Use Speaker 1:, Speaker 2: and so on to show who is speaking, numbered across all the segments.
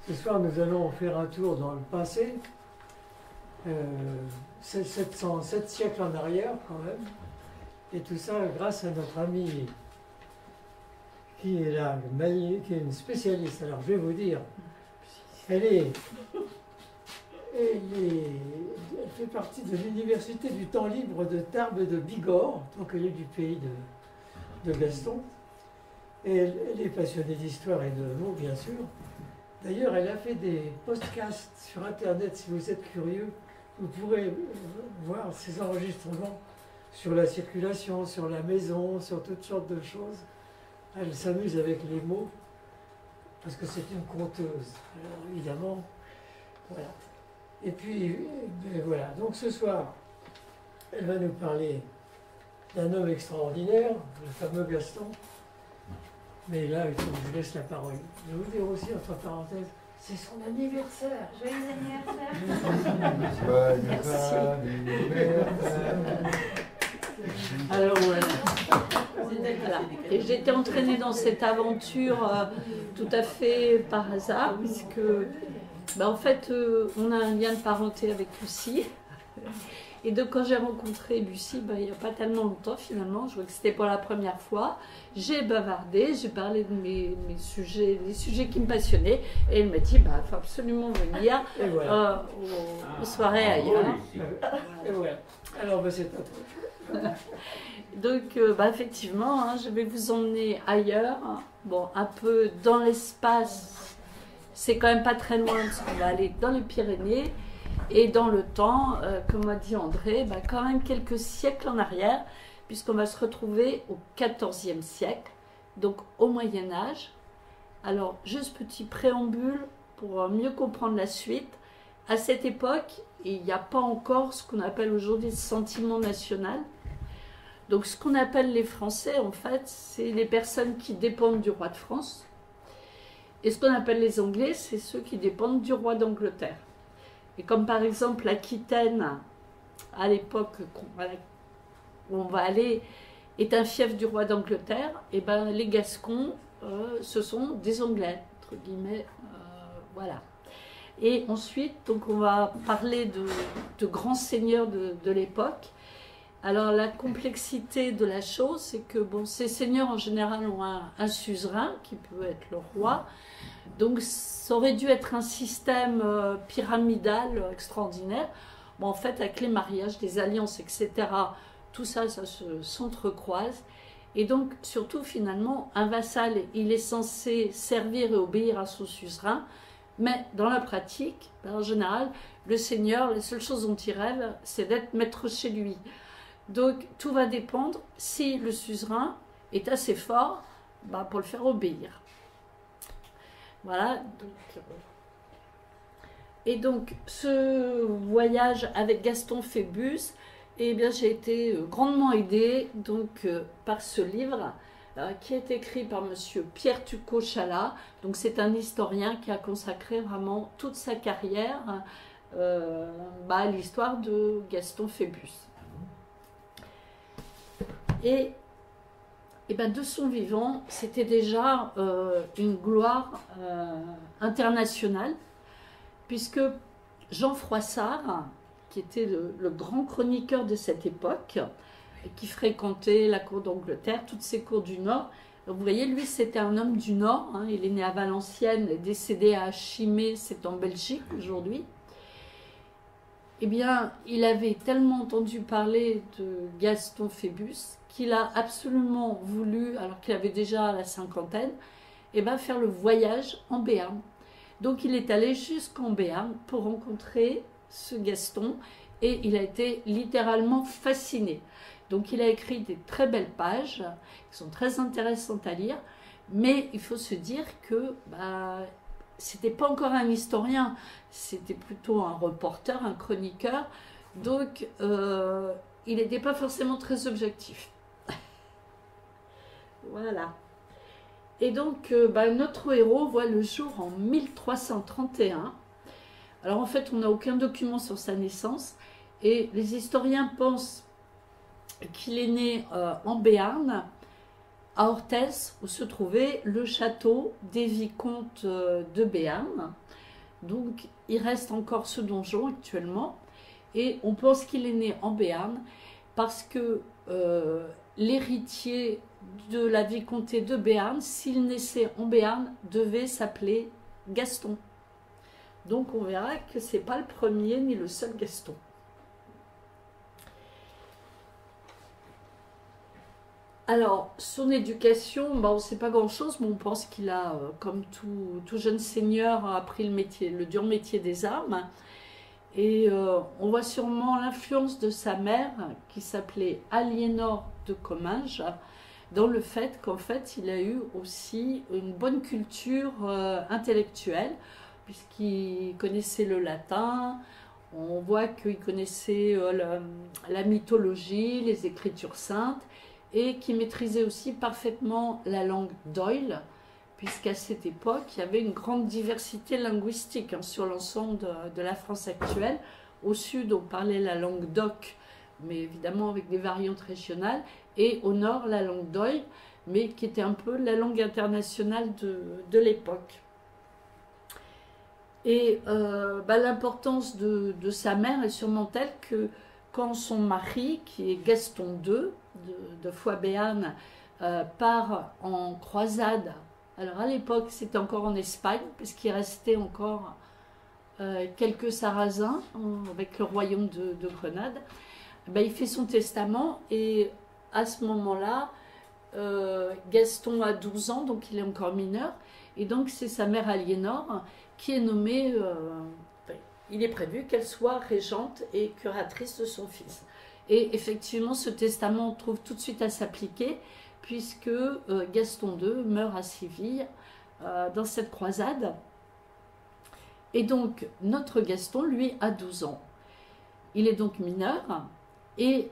Speaker 1: Ce soir, nous allons faire un tour dans le passé, 7 siècles en arrière quand même, et tout ça grâce à notre amie qui est là, qui est une spécialiste. Alors je vais vous dire, elle fait partie de l'université du temps libre de Tarbes et de Bigorre, donc elle est du pays de Gaston. Et elle est passionnée d'histoire et de mots, bien sûr. D'ailleurs, elle a fait des podcasts sur Internet, si vous êtes curieux. Vous pourrez voir ces enregistrements sur la circulation, sur la maison, sur toutes sortes de choses. Elle s'amuse avec les mots, parce que c'est une conteuse. Alors, évidemment, voilà. Et puis, voilà. Donc ce soir, elle va nous parler d'un homme extraordinaire, le fameux Gaston. Mais là, il faut que je laisse la parole. Je vais vous dire aussi, entre parenthèses, c'est son anniversaire.
Speaker 2: Joyeux anniversaire.
Speaker 3: Alors voilà. Et j'étais entraînée dans cette aventure tout à fait par hasard, puisque en fait, on a un lien de parenté avec Lucie. Et donc quand j'ai rencontré Lucie, il n'y a pas tellement longtemps finalement, je vois que c'était pour la première fois, j'ai bavardé, j'ai parlé de mes sujets, des sujets qui me passionnaient, et elle m'a dit, il faut absolument venir
Speaker 1: voilà.
Speaker 3: aux soirées ailleurs.
Speaker 1: Et voilà. Alors c'est à toi.
Speaker 3: Donc effectivement, je vais vous emmener ailleurs, bon, un peu dans l'espace, c'est quand même pas très loin, parce qu'on va aller dans les Pyrénées. Et dans le temps, comme a dit André, quand même quelques siècles en arrière, puisqu'on va se retrouver au XIVe siècle, donc au Moyen-Âge. Alors, juste petit préambule pour mieux comprendre la suite. À cette époque, il n'y a pas encore ce qu'on appelle aujourd'hui le sentiment national. Donc, ce qu'on appelle les Français, en fait, c'est les personnes qui dépendent du roi de France. Et ce qu'on appelle les Anglais, c'est ceux qui dépendent du roi d'Angleterre. Et comme par exemple l'Aquitaine, à l'époque où on va aller, est un fief du roi d'Angleterre, et les Gascons, ce sont des Anglais, entre guillemets, voilà. Et ensuite, donc on va parler de grands seigneurs de l'époque. Alors la complexité de la chose, c'est que ces seigneurs en général ont un suzerain, qui peut être le roi. Donc ça aurait dû être un système pyramidal extraordinaire. En fait, avec les mariages, les alliances, etc., tout ça, ça s'entrecroise. Et donc, surtout, finalement, un vassal, il est censé servir et obéir à son suzerain. Mais dans la pratique, en général, le seigneur, la seule chose dont il rêve, c'est d'être maître chez lui. Donc, tout va dépendre si le suzerain est assez fort pour le faire obéir. Voilà. Et donc, ce voyage avec Gaston Phébus, eh bien, j'ai été grandement aidée par ce livre qui est écrit par monsieur Pierre Tucot-Chalat. Donc, c'est un historien qui a consacré vraiment toute sa carrière à l'histoire de Gaston Phébus. Et de son vivant, c'était déjà une gloire internationale, puisque Jean Froissart, qui était le grand chroniqueur de cette époque, et qui fréquentait la cour d'Angleterre, toutes ces cours du Nord, donc vous voyez, lui, c'était un homme du Nord, il est né à Valenciennes, est décédé à Chimay, c'est en Belgique aujourd'hui. Eh bien, il avait tellement entendu parler de Gaston Phébus qu'il a absolument voulu, alors qu'il avait déjà la cinquantaine, faire le voyage en Béarn. Donc il est allé jusqu'en Béarn pour rencontrer ce Gaston et il a été littéralement fasciné. Donc il a écrit des très belles pages qui sont très intéressantes à lire, mais il faut se dire que c'était pas encore un historien, c'était plutôt un reporter, un chroniqueur, donc il n'était pas forcément très objectif. Voilà. Et donc, notre héros voit le jour en 1331. Alors, en fait, on n'a aucun document sur sa naissance. Et les historiens pensent qu'il est né en Béarn, à Orthez, où se trouvait le château des vicomtes de Béarn. Donc il reste encore ce donjon actuellement. Et on pense qu'il est né en Béarn parce que l'héritier de la vicomté de Béarn, s'il naissait en Béarn, devait s'appeler Gaston. Donc on verra que ce n'est pas le premier ni le seul Gaston. Alors, son éducation, on ne sait pas grand-chose, mais on pense qu'il a, comme tout jeune seigneur, appris le dur métier des armes. Et on voit sûrement l'influence de sa mère, qui s'appelait Aliénor de Comminges, dans le fait qu'en fait, il a eu aussi une bonne culture intellectuelle, puisqu'il connaissait le latin, on voit qu'il connaissait la mythologie, les écritures saintes, et qu'il maîtrisait aussi parfaitement la langue d'Oïl, puisqu'à cette époque, il y avait une grande diversité linguistique sur l'ensemble de la France actuelle. Au sud, on parlait la langue d'Oc, mais évidemment avec des variantes régionales, et au nord, la langue d'Oïl, mais qui était un peu la langue internationale de l'époque. Et l'importance de sa mère est sûrement telle que quand son mari, qui est Gaston II, de Foix-Béarn, part en croisade. Alors à l'époque, c'était encore en Espagne, puisqu'il restait encore quelques Sarrasins avec le royaume de Grenade. Il fait son testament et à ce moment-là, Gaston a 12 ans, donc il est encore mineur. Et donc c'est sa mère Aliénor qui est nommée, il est prévu qu'elle soit régente et curatrice de son fils. Et effectivement, ce testament trouve tout de suite à s'appliquer, puisque Gaston II meurt à Séville dans cette croisade. Et donc, notre Gaston, lui, a 12 ans. Il est donc mineur, et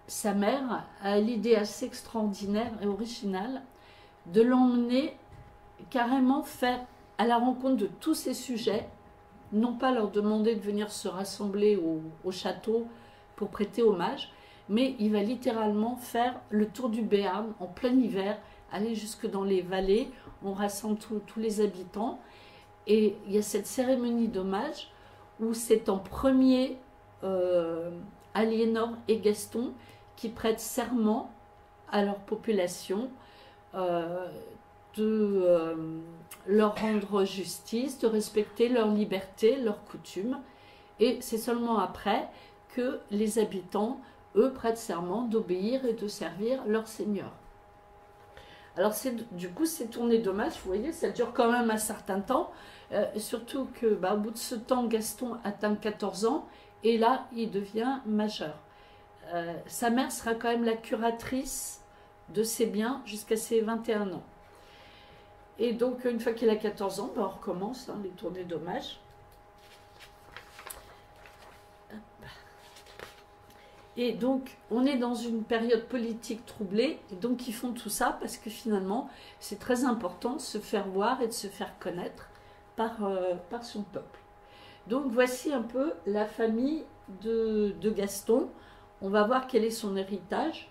Speaker 3: sa mère a l'idée assez extraordinaire et originale de l'emmener carrément faire à la rencontre de tous ces sujets, non pas leur demander de venir se rassembler au château pour prêter hommage, mais il va littéralement faire le tour du Béarn en plein hiver, aller jusque dans les vallées, on rassemble tous les habitants, et il y a cette cérémonie d'hommage où c'est en premier Aliénor et Gaston qui prêtent serment à leur population de leur rendre justice, de respecter leur liberté, leurs coutumes, et c'est seulement après que les habitants, eux, prêtent serment d'obéir et de servir leur seigneur. Alors du coup, ces tournées d'hommage, vous voyez, ça dure quand même un certain temps, surtout que au bout de ce temps, Gaston atteint 14 ans, et là, il devient majeur. Sa mère sera quand même la curatrice de ses biens jusqu'à ses 21 ans. Et donc, une fois qu'il a 14 ans, on recommence les tournées d'hommage. Et donc, on est dans une période politique troublée, et donc ils font tout ça parce que finalement, c'est très important de se faire voir et de se faire connaître par son peuple. Donc, voici un peu la famille de Gaston. On va voir quel est son héritage.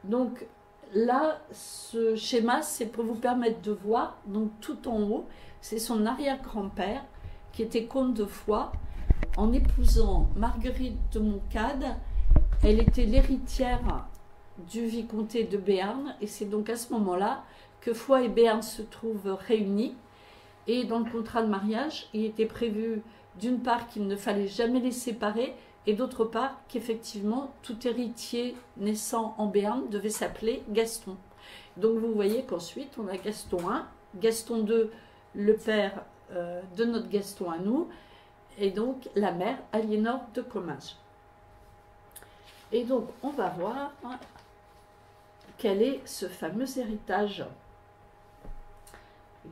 Speaker 3: Donc, là, ce schéma, c'est pour vous permettre de voir, donc tout en haut, c'est son arrière-grand-père qui était comte de Foix, en épousant Marguerite de Montcade. Elle était l'héritière du vicomté de Béarn, et c'est donc à ce moment-là que Foix et Béarn se trouvent réunis. Et dans le contrat de mariage, il était prévu d'une part qu'il ne fallait jamais les séparer, et d'autre part qu'effectivement tout héritier naissant en Béarn devait s'appeler Gaston. Donc vous voyez qu'ensuite on a Gaston I, Gaston II, le père de notre Gaston à nous, et donc la mère Aliénor de Comminges. Et donc, on va voir quel est ce fameux héritage.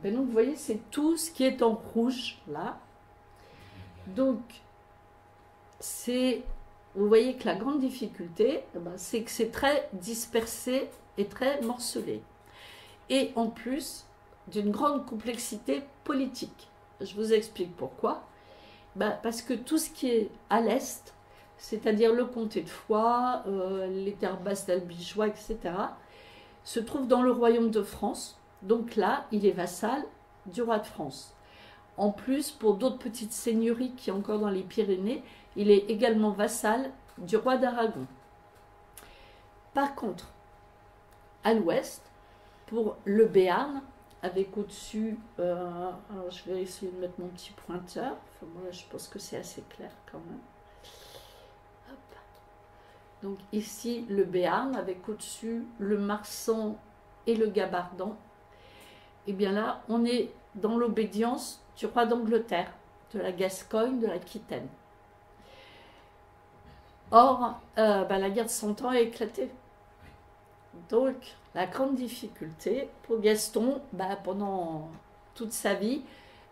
Speaker 3: Et donc, vous voyez, c'est tout ce qui est en rouge, là. Donc, vous voyez que la grande difficulté, c'est que c'est très dispersé et très morcelé. Et en plus, d'une grande complexité politique. Je vous explique pourquoi. Parce que tout ce qui est à l'est, c'est-à-dire le comté de Foix, les terres basses d'Albigeois, etc., se trouve dans le royaume de France. Donc là, il est vassal du roi de France. en plus, pour d'autres petites seigneuries qui est encore dans les Pyrénées, il est également vassal du roi d'Aragon. Par contre, à l'ouest, pour le Béarn, avec au-dessus, alors je vais essayer de mettre mon petit pointeur, enfin, bon, là, je pense que c'est assez clair quand même. Hop. Donc ici, le Béarn, avec au-dessus le Marsan et le Gabardin. Et bien là, on est dans l'obédience du roi d'Angleterre, de la Gascogne, de l'Aquitaine. Or, la guerre de 100 ans a éclaté. Donc, la grande difficulté pour Gaston, pendant toute sa vie,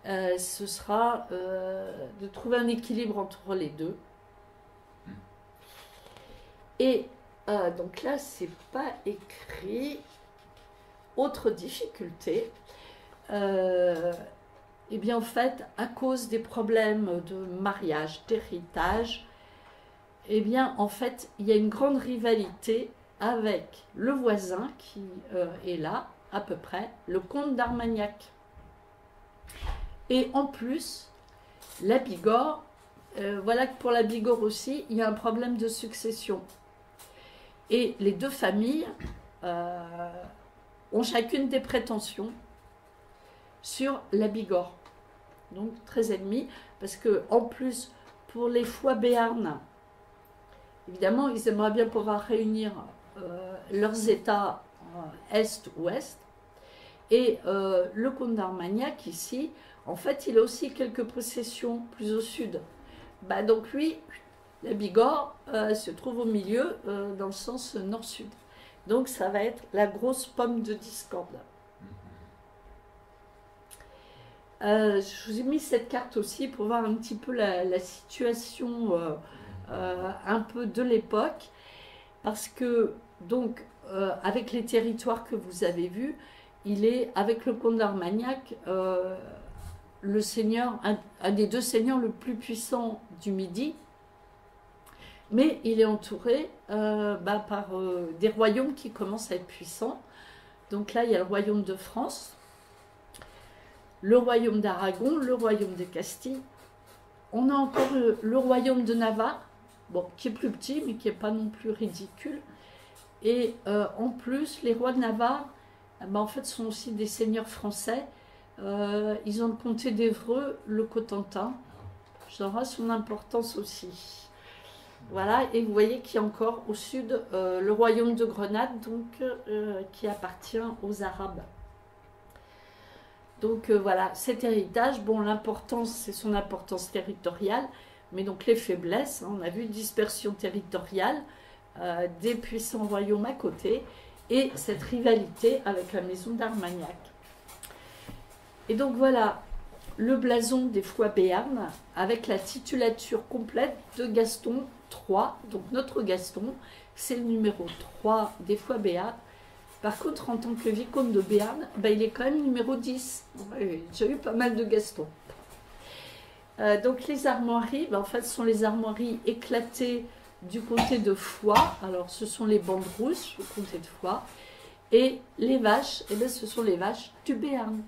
Speaker 3: ce sera de trouver un équilibre entre les deux. Et donc là, c'est pas écrit. Autre difficulté, eh bien en fait, à cause des problèmes de mariage, d'héritage, eh bien en fait, il y a une grande rivalité avec le voisin qui est là, à peu près, le comte d'Armagnac. Et en plus, la Bigorre, voilà que pour la Bigorre aussi, il y a un problème de succession. Et les deux familles ont chacune des prétentions sur la Bigorre. Donc très ennemis, parce que en plus, pour les Foix Béarn, évidemment, ils aimeraient bien pouvoir réunir leurs États Est-Ouest. Et le comte d'Armagnac, ici, en fait, il a aussi quelques possessions plus au sud. Donc lui, la Bigorre se trouve au milieu, dans le sens nord-sud. Donc ça va être la grosse pomme de discorde. Je vous ai mis cette carte aussi pour voir un petit peu la situation un peu de l'époque. Parce que, donc, avec les territoires que vous avez vus, il est, avec le comte d'Armagnac, le seigneur, un des deux seigneurs le plus puissant du Midi. Mais il est entouré par des royaumes qui commencent à être puissants. Donc là, il y a le royaume de France, le royaume d'Aragon, le royaume de Castille. On a encore le royaume de Navarre, qui est plus petit, mais qui n'est pas non plus ridicule. Et en plus, les rois de Navarre, en fait, sont aussi des seigneurs français. Ils ont le comté d'Évreux, le Cotentin. Ça aura son importance aussi. Voilà, et vous voyez qu'il y a encore au sud le royaume de Grenade, donc, qui appartient aux Arabes. Donc voilà, cet héritage, l'importance, c'est son importance territoriale, mais donc les faiblesses, on a vu dispersion territoriale, des puissants royaumes à côté, et cette rivalité avec la maison d'Armagnac. Et donc voilà, le blason des Foix Béarn, avec la titulature complète de Gaston III, donc notre Gaston, c'est le numéro 3 des Foix Béarn. Par contre, en tant que vicomte de Béarn, il est quand même numéro 10. J'ai eu pas mal de Gaston. Donc les armoiries, en fait, ce sont les armoiries éclatées du comté de Foix. Alors, ce sont les bandes rousses, le comté de Foix. Et les vaches, ce sont les vaches du Béarn.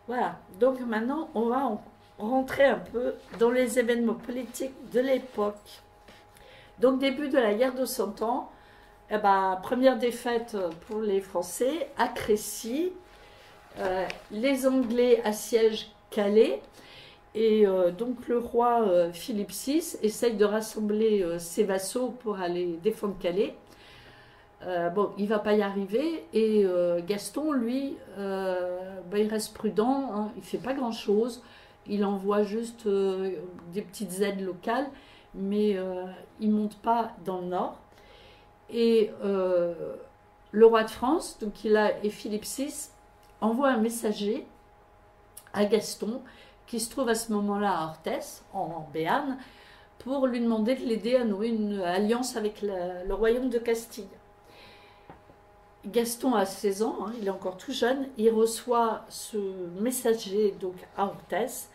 Speaker 3: Voilà, donc maintenant, on va rentrer un peu dans les événements politiques de l'époque. Donc, début de la guerre de 100 ans, première défaite pour les Français à Crécy. Les Anglais assiègent Calais. Et donc, le roi Philippe VI essaye de rassembler ses vassaux pour aller défendre Calais. Il ne va pas y arriver. Et Gaston, lui, il reste prudent. Hein, il ne fait pas grand-chose. Il envoie juste des petites aides locales. Mais il ne monte pas dans le nord. Et le roi de France, donc et Philippe VI, envoie un messager à Gaston, qui se trouve à ce moment-là à Orthès, en Béarn, pour lui demander de l'aider à nouer une alliance avec le royaume de Castille. Gaston a 16 ans, il est encore tout jeune, il reçoit ce messager donc à Orthès,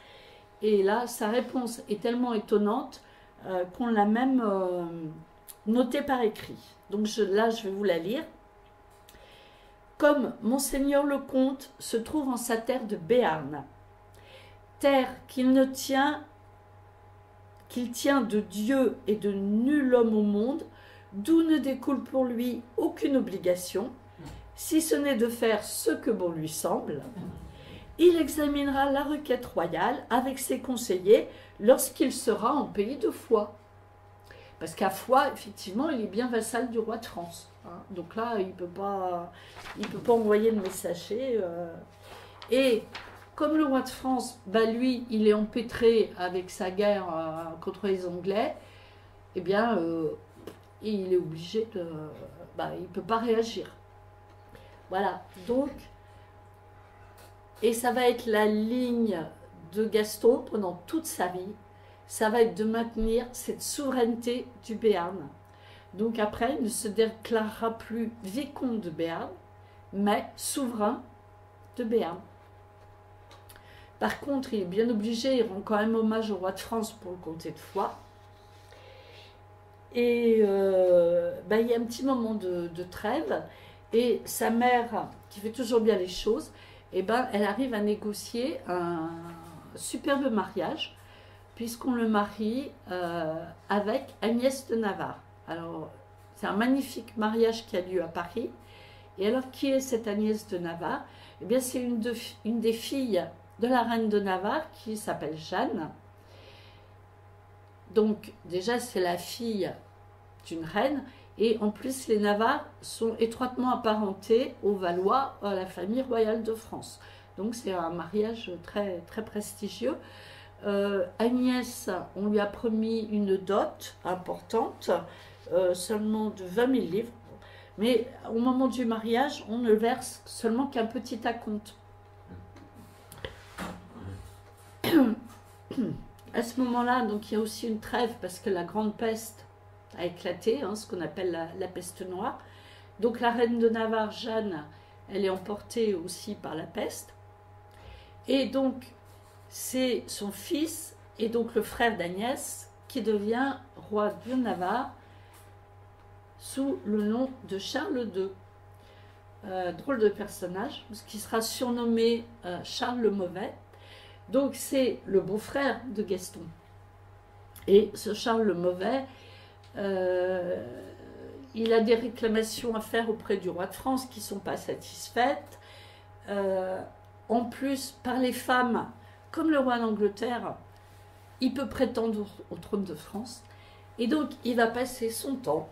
Speaker 3: et là, sa réponse est tellement étonnante qu'on l'a même notée par écrit. Donc là, je vais vous la lire. comme Monseigneur le comte se trouve en sa terre de Béarn, terre qu'il tient de Dieu et de nul homme au monde, d'où ne découle pour lui aucune obligation, si ce n'est de faire ce que bon lui semble, il examinera la requête royale avec ses conseillers lorsqu'il sera en pays de Foix. Parce qu'à Foix, effectivement, il est bien vassal du roi de France. Hein. Donc là, il peut pas envoyer le messager. Et comme le roi de France, bah lui, il est empêtré avec sa guerre contre les Anglais, eh bien, il est obligé de... il ne peut pas réagir. Voilà, donc... Et ça va être la ligne de Gaston pendant toute sa vie. Ça va être de maintenir cette souveraineté du Béarn. Donc après, il ne se déclarera plus vicomte de Béarn, mais souverain de Béarn. Par contre, il est bien obligé, il rend quand même hommage au roi de France pour le comté de Foix. Et il y a un petit moment de trêve, et sa mère, qui fait toujours bien les choses, elle arrive à négocier un superbe mariage, puisqu'on le marie avec Agnès de Navarre. Alors, c'est un magnifique mariage qui a lieu à Paris. Et alors, qui est cette Agnès de Navarre? Eh bien, c'est une des filles de la reine de Navarre qui s'appelle Jeanne. Donc, déjà, c'est la fille d'une reine. Et en plus, les Navarres sont étroitement apparentés aux Valois, à la famille royale de France. Donc, c'est un mariage très, très prestigieux. Agnès, on lui a promis une dot importante, seulement de 20 000 livres. Mais au moment du mariage, on ne verse seulement qu'un petit acompte. À ce moment-là, donc, il y a aussi une trêve parce que la grande peste a éclaté, hein, ce qu'on appelle la peste noire. Donc la reine de Navarre, Jeanne, elle est emportée aussi par la peste. Et donc, c'est son fils et donc le frère d'Agnès qui devient roi de Navarre sous le nom de Charles II. Drôle de personnage, parce qu'il sera surnommé Charles le Mauvais. Donc c'est le beau-frère de Gaston. Et ce Charles le Mauvais, il a des réclamations à faire auprès du roi de France qui ne sont pas satisfaites. En plus, par les femmes, comme le roi d'Angleterre, il peut prétendre au trône de France. Et donc, il va passer son temps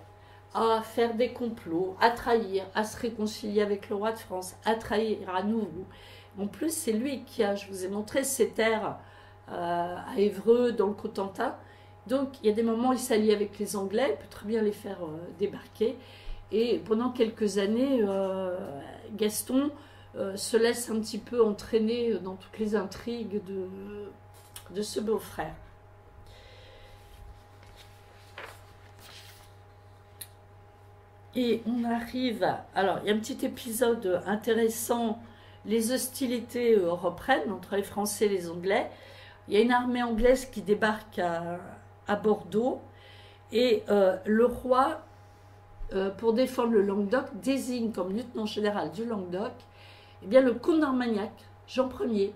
Speaker 3: à faire des complots, à trahir, à se réconcilier avec le roi de France, à trahir à nouveau. En plus, c'est lui qui a, je vous ai montré, ses terres à Évreux, dans le Cotentin. Donc, il y a des moments où il s'allie avec les Anglais, il peut très bien les faire débarquer. Et pendant quelques années, Gaston se laisse un petit peu entraîner dans toutes les intrigues de ce beau-frère. Et on arrive... Alors, il y a un petit épisode intéressant. Les hostilités reprennent entre les Français et les Anglais. Il y a une armée anglaise qui débarque à Bordeaux. Et le roi, pour défendre le Languedoc, désigne comme lieutenant général du Languedoc eh bien, le comte d'Armagnac, Jean Ier,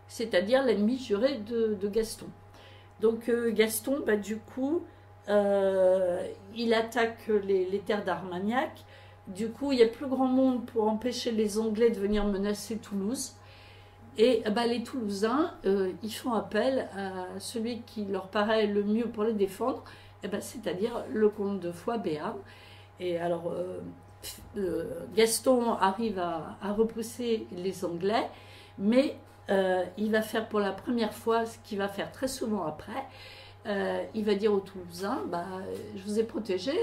Speaker 3: c'est-à-dire l'ennemi juré de Gaston. Donc Gaston, du coup, il attaque les terres d'Armagnac. Du coup, il n'y a plus grand monde pour empêcher les Anglais de venir menacer Toulouse. Et les Toulousains, ils font appel à celui qui leur paraît le mieux pour les défendre, c'est-à-dire le comte de Foix-Béarn. Et alors, Gaston arrive à repousser les Anglais, mais il va faire pour la première fois ce qu'il va faire très souvent après. Il va dire aux Toulousains, je vous ai protégé,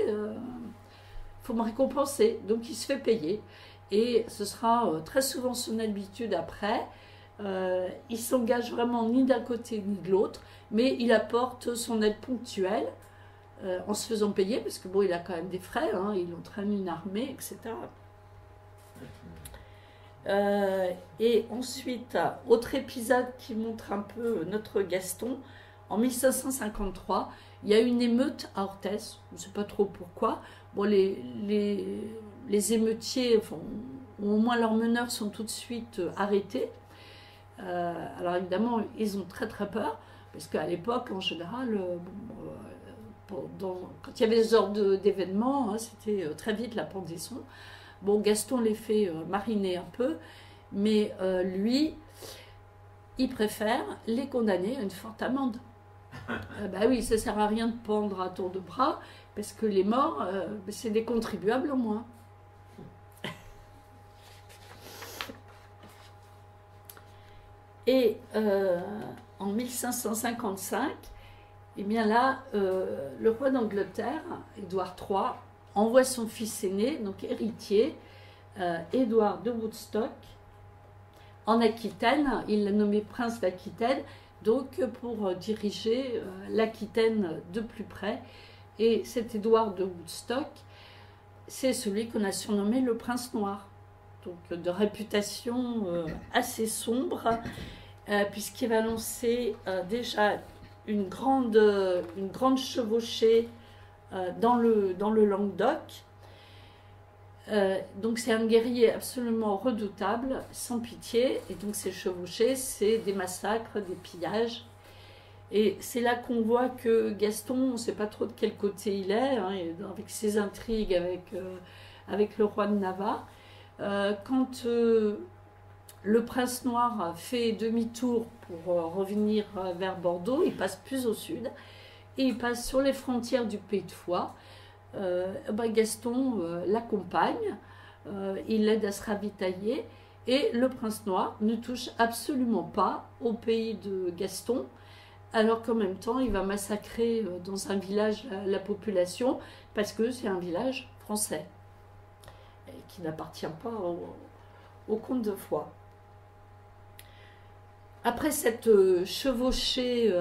Speaker 3: faut me récompenser. Donc il se fait payer. Et ce sera très souvent son habitude après. Il s'engage vraiment ni d'un côté ni de l'autre, mais il apporte son aide ponctuelle en se faisant payer, parce que bon, il a quand même des frais, hein, il entraîne une armée, etc. Et ensuite, autre épisode qui montre un peu notre Gaston, en 1553, il y a une émeute à Orthez, je ne sais pas trop pourquoi. Bon, les émeutiers, enfin, ou au moins leurs meneurs sont tout de suite arrêtés. Alors évidemment, ils ont très très peur, parce qu'à l'époque, en général, quand il y avait ce genre d'événements, hein, c'était très vite la pendaison. Bon, Gaston les fait mariner un peu, mais lui, il préfère les condamner à une forte amende. Bah oui, ça ne sert à rien de pendre à tour de bras, parce que les morts, c'est des contribuables au moins. Et en 1555, eh bien là, le roi d'Angleterre, Édouard III, envoie son fils aîné, donc héritier, Édouard de Woodstock, en Aquitaine. Il l'a nommé prince d'Aquitaine, donc pour diriger l'Aquitaine de plus près. Et cet Édouard de Woodstock, c'est celui qu'on a surnommé le prince noir. Donc de réputation assez sombre, puisqu'il va lancer déjà une grande chevauchée dans le Languedoc. Donc c'est un guerrier absolument redoutable, sans pitié, et donc ces chevauchées, c'est des massacres, des pillages. Et c'est là qu'on voit que Gaston, on ne sait pas trop de quel côté il est, hein, avec ses intrigues avec le roi de Navarre. Quand le prince noir fait demi-tour pour revenir vers Bordeaux, il passe plus au sud, et il passe sur les frontières du Pays de Foix. Gaston l'accompagne, il l'aide à se ravitailler, et le prince noir ne touche absolument pas au pays de Gaston, alors qu'en même temps il va massacrer dans un village la population, parce que c'est un village français qui n'appartient pas au comte de Foix. Après cette chevauchée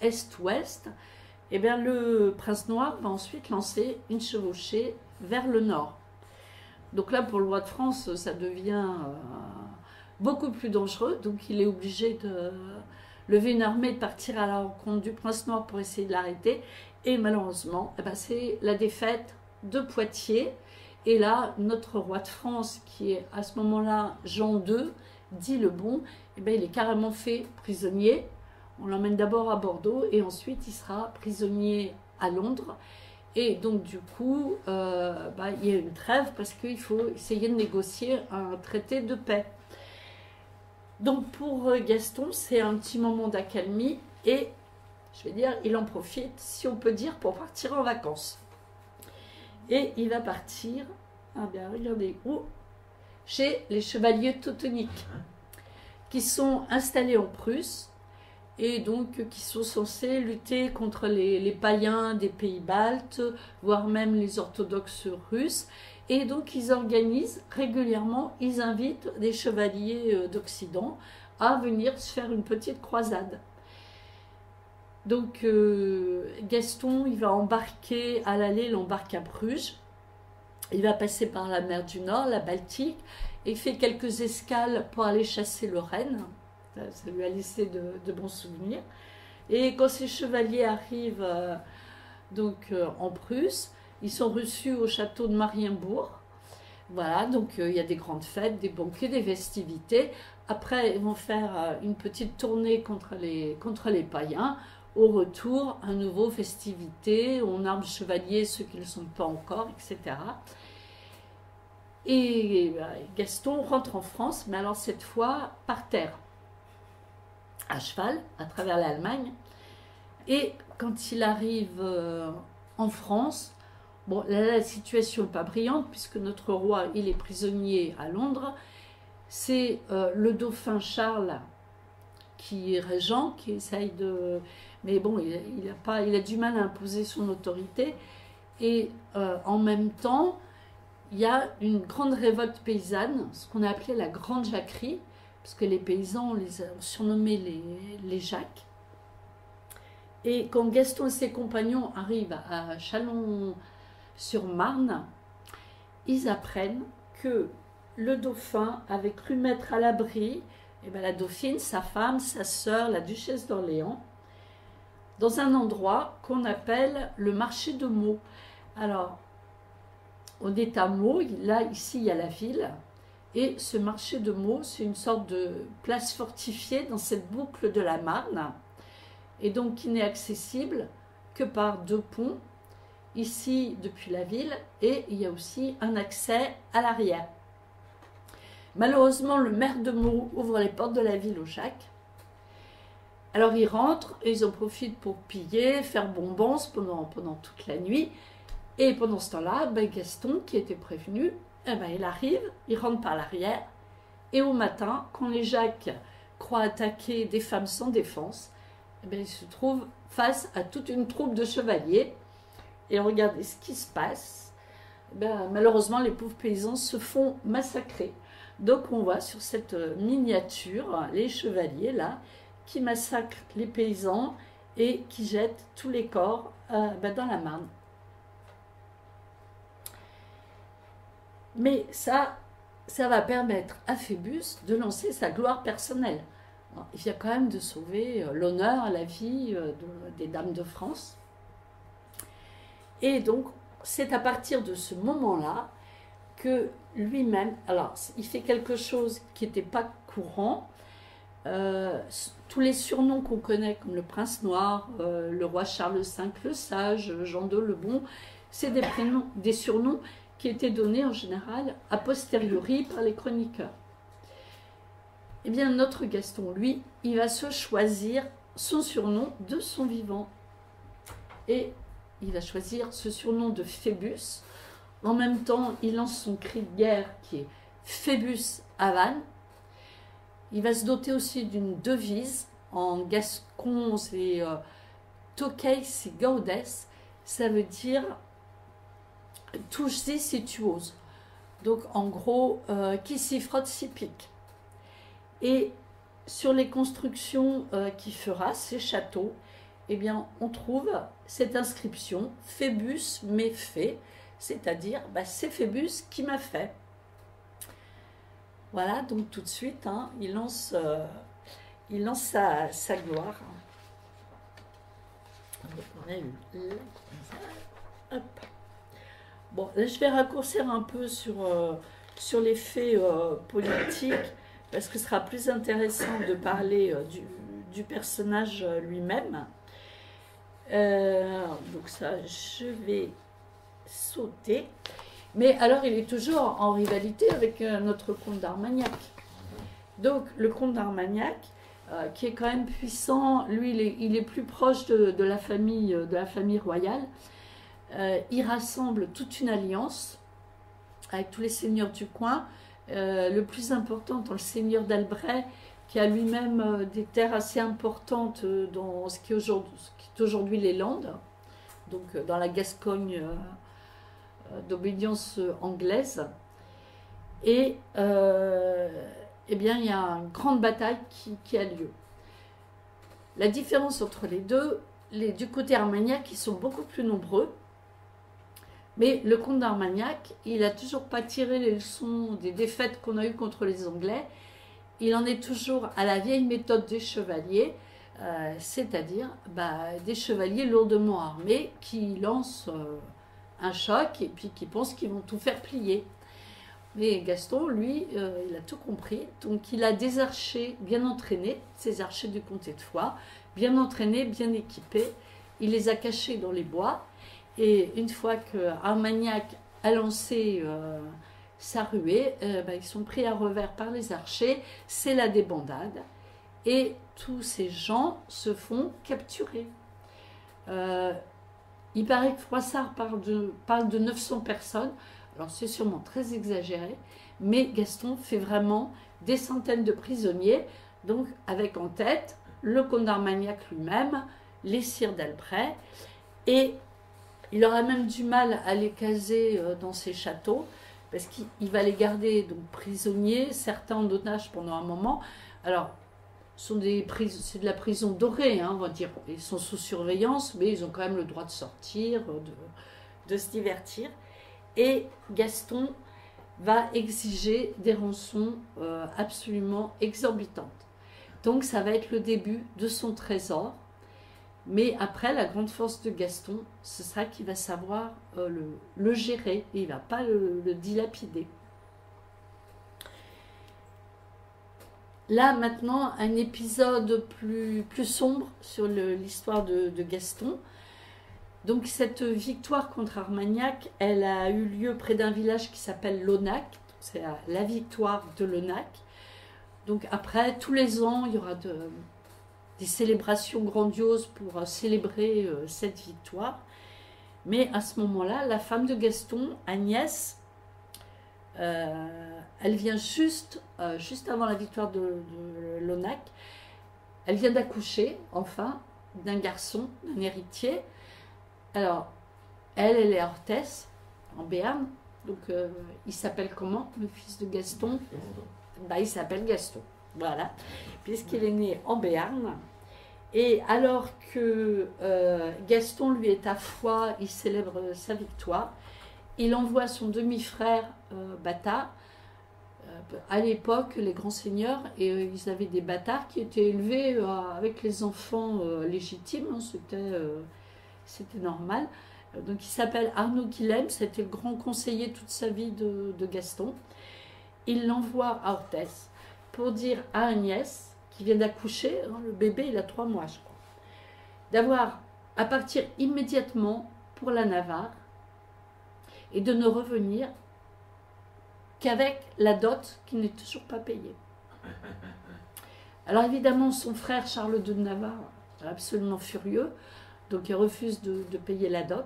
Speaker 3: est-ouest, eh bien, le prince noir va ensuite lancer une chevauchée vers le nord. Donc là, pour le roi de France, ça devient beaucoup plus dangereux. Donc il est obligé de lever une armée, de partir à la rencontre du prince noir pour essayer de l'arrêter. Et malheureusement, eh bien, c'est la défaite de Poitiers. Et là, notre roi de France, qui est à ce moment-là Jean II, dit le bon, eh bien, il est carrément fait prisonnier. On l'emmène d'abord à Bordeaux et ensuite il sera prisonnier à Londres. Et donc du coup, il y a une trêve parce qu'il faut essayer de négocier un traité de paix. Donc pour Gaston, c'est un petit moment d'accalmie et, je vais dire, il en profite, si on peut dire, pour partir en vacances. Et il va partir, regardez où, chez les chevaliers teutoniques, qui sont installés en Prusse, et donc qui sont censés lutter contre les païens des pays baltes, voire même les orthodoxes russes. Et donc ils organisent régulièrement, ils invitent des chevaliers d'Occident à venir se faire une petite croisade. Donc Gaston, il va embarquer à l'aller, il embarque à Bruges. Il va passer par la mer du Nord, la Baltique, et il fait quelques escales pour aller chasser le renne. Ça lui a laissé de bons souvenirs. Et quand ces chevaliers arrivent en Prusse, ils sont reçus au château de Marienbourg. Voilà, donc il y a des grandes fêtes, des banquets, des festivités. Après, ils vont faire une petite tournée contre les païens. Au retour, un nouveau festivité, on arme chevaliers, ceux qui ne le sont pas encore, etc. Et Gaston rentre en France, mais alors cette fois par terre, à cheval, à travers l'Allemagne. Et quand il arrive en France, bon, là, la situation n'est pas brillante, puisque notre roi, il est prisonnier à Londres. C'est le dauphin Charles qui est régent, qui essaye de... Mais bon, il a du mal à imposer son autorité. Et en même temps, il y a une grande révolte paysanne, ce qu'on a appelé la Grande Jacquerie, parce que les paysans, on les a surnommés les Jacques. Et quand Gaston et ses compagnons arrivent à Chalon-sur-Marne, ils apprennent que le dauphin avait cru mettre à l'abri la dauphine, sa femme, sa sœur, la duchesse d'Orléans, dans un endroit qu'on appelle le marché de Meaux. Alors, on est à Meaux, là, ici, il y a la ville. Et ce marché de Meaux, c'est une sorte de place fortifiée dans cette boucle de la Marne. Et donc, qui n'est accessible que par 2 ponts, ici, depuis la ville. Et il y a aussi un accès à l'arrière. Malheureusement, le maire de Meaux ouvre les portes de la ville aux Jacques. Alors, ils rentrent et ils en profitent pour piller, faire bonbons pendant toute la nuit. Et pendant ce temps-là, Gaston, qui était prévenu, il arrive, il rentre par l'arrière. Et au matin, quand les Jacques croient attaquer des femmes sans défense, il se trouve face à toute une troupe de chevaliers. Et regardez ce qui se passe. Malheureusement, les pauvres paysans se font massacrer. Donc on voit sur cette miniature les chevaliers là qui massacrent les paysans et qui jettent tous les corps dans la Marne. Mais ça va permettre à Phébus de lancer sa gloire personnelle. Alors, il vient quand même de sauver l'honneur, la vie des dames de France. Et donc, c'est à partir de ce moment-là que lui-même, alors, il fait quelque chose qui n'était pas courant. Tous les surnoms qu'on connaît, comme le prince noir, le roi Charles V le sage, Jean II le bon, c'est des surnoms qui étaient donnés en général a posteriori par les chroniqueurs. Eh bien, notre Gaston, lui, il va se choisir son surnom de son vivant. Et il va choisir ce surnom de Phébus. En même temps, il lance son cri de guerre qui est Phébus Avan. Il va se doter aussi d'une devise. En gascon, c'est Toquei si gaudes. Ça veut dire touche-y si tu oses. Donc en gros, qui s'y frotte s'y pique. Et sur les constructions qu'il fera, ces châteaux, eh bien, on trouve cette inscription Phébus m'est fait, c'est-à-dire c'est Phébus qui m'a fait. Voilà, donc tout de suite, il lance sa gloire. On a eu hop. Bon, là, je vais raccourcir un peu sur les faits politiques, parce que ce sera plus intéressant de parler du personnage lui-même. Donc ça, je vais sauter. Mais alors, il est toujours en rivalité avec notre comte d'Armagnac. Donc, le comte d'Armagnac, qui est quand même puissant, lui, il est plus proche de la famille royale. Il rassemble toute une alliance avec tous les seigneurs du coin. Le plus important étant le seigneur d'Albret, qui a lui-même des terres assez importantes dans ce qui est aujourd'hui les Landes, donc dans la Gascogne d'obédience anglaise. Et eh bien, il y a une grande bataille qui a lieu. La différence entre les deux, du côté armagnac, ils sont beaucoup plus nombreux. Mais le comte d'Armagnac, il n'a toujours pas tiré les leçons des défaites qu'on a eues contre les Anglais. Il en est toujours à la vieille méthode des chevaliers, c'est-à-dire des chevaliers lourdement armés qui lancent un choc et puis qui pensent qu'ils vont tout faire plier. Mais Gaston, lui, il a tout compris. Donc il a des archers bien entraînés, ces archers du comté de Foix, bien entraînés, bien équipés. Il les a cachés dans les bois. Et une fois que Armagnac a lancé sa ruée, ils sont pris à revers par les archers. C'est la débandade. Et tous ces gens se font capturer. Il paraît que Froissart parle de 900 personnes. Alors c'est sûrement très exagéré, mais Gaston fait vraiment des centaines de prisonniers, donc avec en tête le comte d'Armagnac lui-même, les sires d'Albret, et il aura même du mal à les caser dans ses châteaux, parce qu'il va les garder donc prisonniers, certains en otage pendant un moment. Alors, c'est de la prison dorée, on va dire. Ils sont sous surveillance, mais ils ont quand même le droit de sortir, de se divertir. Et Gaston va exiger des rançons absolument exorbitantes. Donc ça va être le début de son trésor. Mais après, la grande force de Gaston, ce sera qu'il va savoir le gérer et il ne va pas le dilapider. Là, maintenant, un épisode plus sombre sur l'histoire de Gaston. Donc, cette victoire contre Armagnac, elle a eu lieu près d'un village qui s'appelle Lonac. C'est la victoire de Lonac. Donc, après, tous les ans, il y aura des célébrations grandioses pour célébrer cette victoire. Mais à ce moment-là, la femme de Gaston, Agnès, elle vient juste avant la victoire de Lonac, elle vient d'accoucher, enfin, d'un garçon, d'un héritier. Alors, elle est à Orthès, en Béarn. Donc, il s'appelle comment, le fils de Gaston? Il s'appelle Gaston, voilà, puisqu'il est né en Béarn. Et alors que Gaston, lui, est à Foix, il célèbre sa victoire, il envoie son demi-frère bâtard. À l'époque, les grands seigneurs, ils avaient des bâtards qui étaient élevés avec les enfants légitimes, hein, c'était normal. Donc il s'appelle Arnaud Guilhem, c'était le grand conseiller toute sa vie de Gaston. Il l'envoie à Orthès pour dire à Agnès, qui vient d'accoucher, hein, le bébé il a 3 mois je crois, d'avoir à partir immédiatement pour la Navarre et de ne revenir qu'avec la dot qui n'est toujours pas payée. Alors évidemment son frère Charles II de Navarre est absolument furieux, donc il refuse de payer la dot.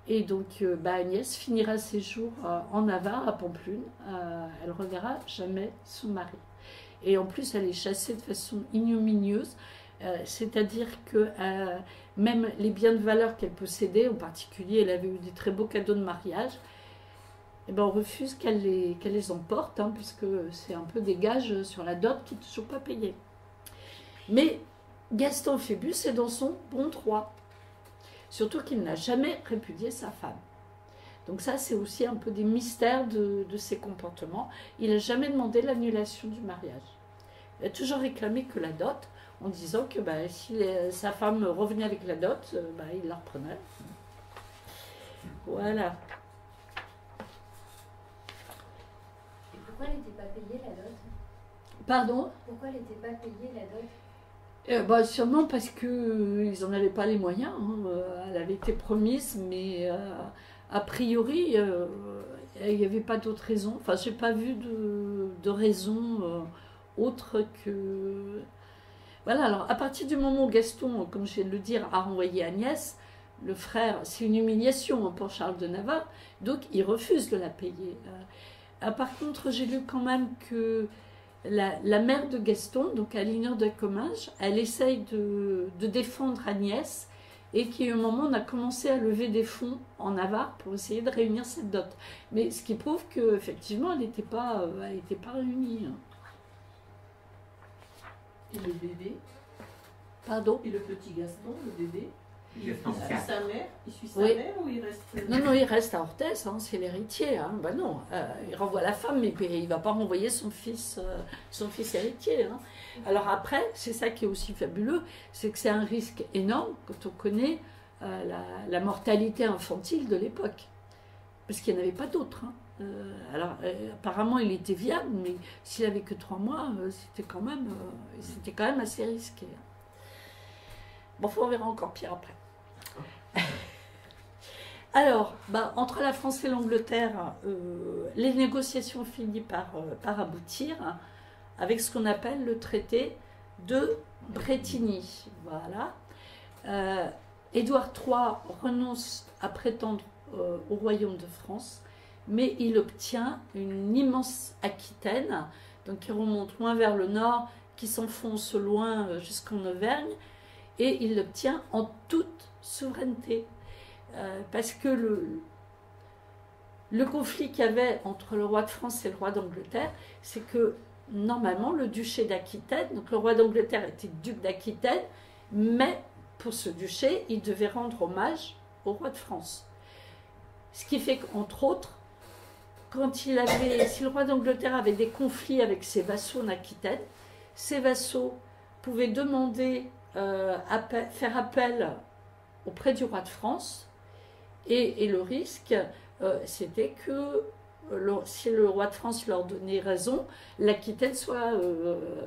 Speaker 3: Et donc Agnès finira ses jours en Navarre, à Pampelune. Elle ne reverra jamais son mari. Et en plus, elle est chassée de façon ignominieuse. C'est-à-dire que même les biens de valeur qu'elle possédait, en particulier, elle avait eu des très beaux cadeaux de mariage, et on refuse qu'elle les emporte, hein, puisque c'est un peu des gages sur la dot qui n'est toujours pas payée. Mais Gaston Phébus est dans son bon droit. Surtout qu'il n'a jamais répudié sa femme. Donc ça, c'est aussi un peu des mystères de ses comportements. Il n'a jamais demandé l'annulation du mariage. Il a toujours réclamé que la dot, en disant que si sa femme revenait avec la dot, il la reprenait. Voilà.
Speaker 2: Et pourquoi elle n'était pas payée, la dot?
Speaker 3: Pardon?
Speaker 2: Pourquoi elle n'était pas payée, la dot?
Speaker 3: Sûrement parce qu'ils n'en avaient pas les moyens. Hein. Elle avait été promise, mais a priori, il n'y avait pas d'autre raison. Enfin, je n'ai pas vu de raison autre que... Voilà, alors à partir du moment où Gaston, comme je viens de le dire, a renvoyé Agnès, le frère, c'est une humiliation pour Charles de Navarre, donc il refuse de la payer. Par contre, j'ai lu quand même que la mère de Gaston, donc Aliénor de Comminges, elle essaye de défendre Agnès et qu'il y a eu un moment on a commencé à lever des fonds en Navarre pour essayer de réunir cette dot. Mais ce qui prouve qu'effectivement elle n'était pas réunie.
Speaker 4: Et le bébé?
Speaker 3: Pardon?
Speaker 4: Et le petit Gaston, le bébé? Il
Speaker 5: Gaston
Speaker 4: suit
Speaker 5: IV.
Speaker 4: sa mère? Il suit sa
Speaker 3: Oui.
Speaker 4: mère ou il reste...
Speaker 3: Non, il reste à Orthès, hein, c'est l'héritier. Hein. Non, il renvoie la femme, mais il ne va pas renvoyer son fils héritier. Hein. Alors après, c'est ça qui est aussi fabuleux, c'est que c'est un risque énorme quand on connaît la mortalité infantile de l'époque. Parce qu'il n'y en avait pas d'autres. Hein. Apparemment, il était viable, mais s'il n'avait que 3 mois, c'était quand même assez risqué. Bon, on verra encore pire après. Alors, entre la France et l'Angleterre, les négociations finissent par aboutir avec ce qu'on appelle le traité de Brétigny. Voilà. Édouard III renonce à prétendre au royaume de France, mais il obtient une immense Aquitaine, donc qui remonte loin vers le nord, qui s'enfonce loin jusqu'en Auvergne, et il l'obtient en toute souveraineté. Parce que le conflit qu'il y avait entre le roi de France et le roi d'Angleterre, c'est que normalement le duché d'Aquitaine, donc le roi d'Angleterre était duc d'Aquitaine, mais pour ce duché, il devait rendre hommage au roi de France. Ce qui fait qu'entre autres, si le roi d'Angleterre avait des conflits avec ses vassaux en Aquitaine, ses vassaux pouvaient demander faire appel auprès du roi de France. Et le risque, c'était que si le roi de France leur donnait raison, l'Aquitaine soit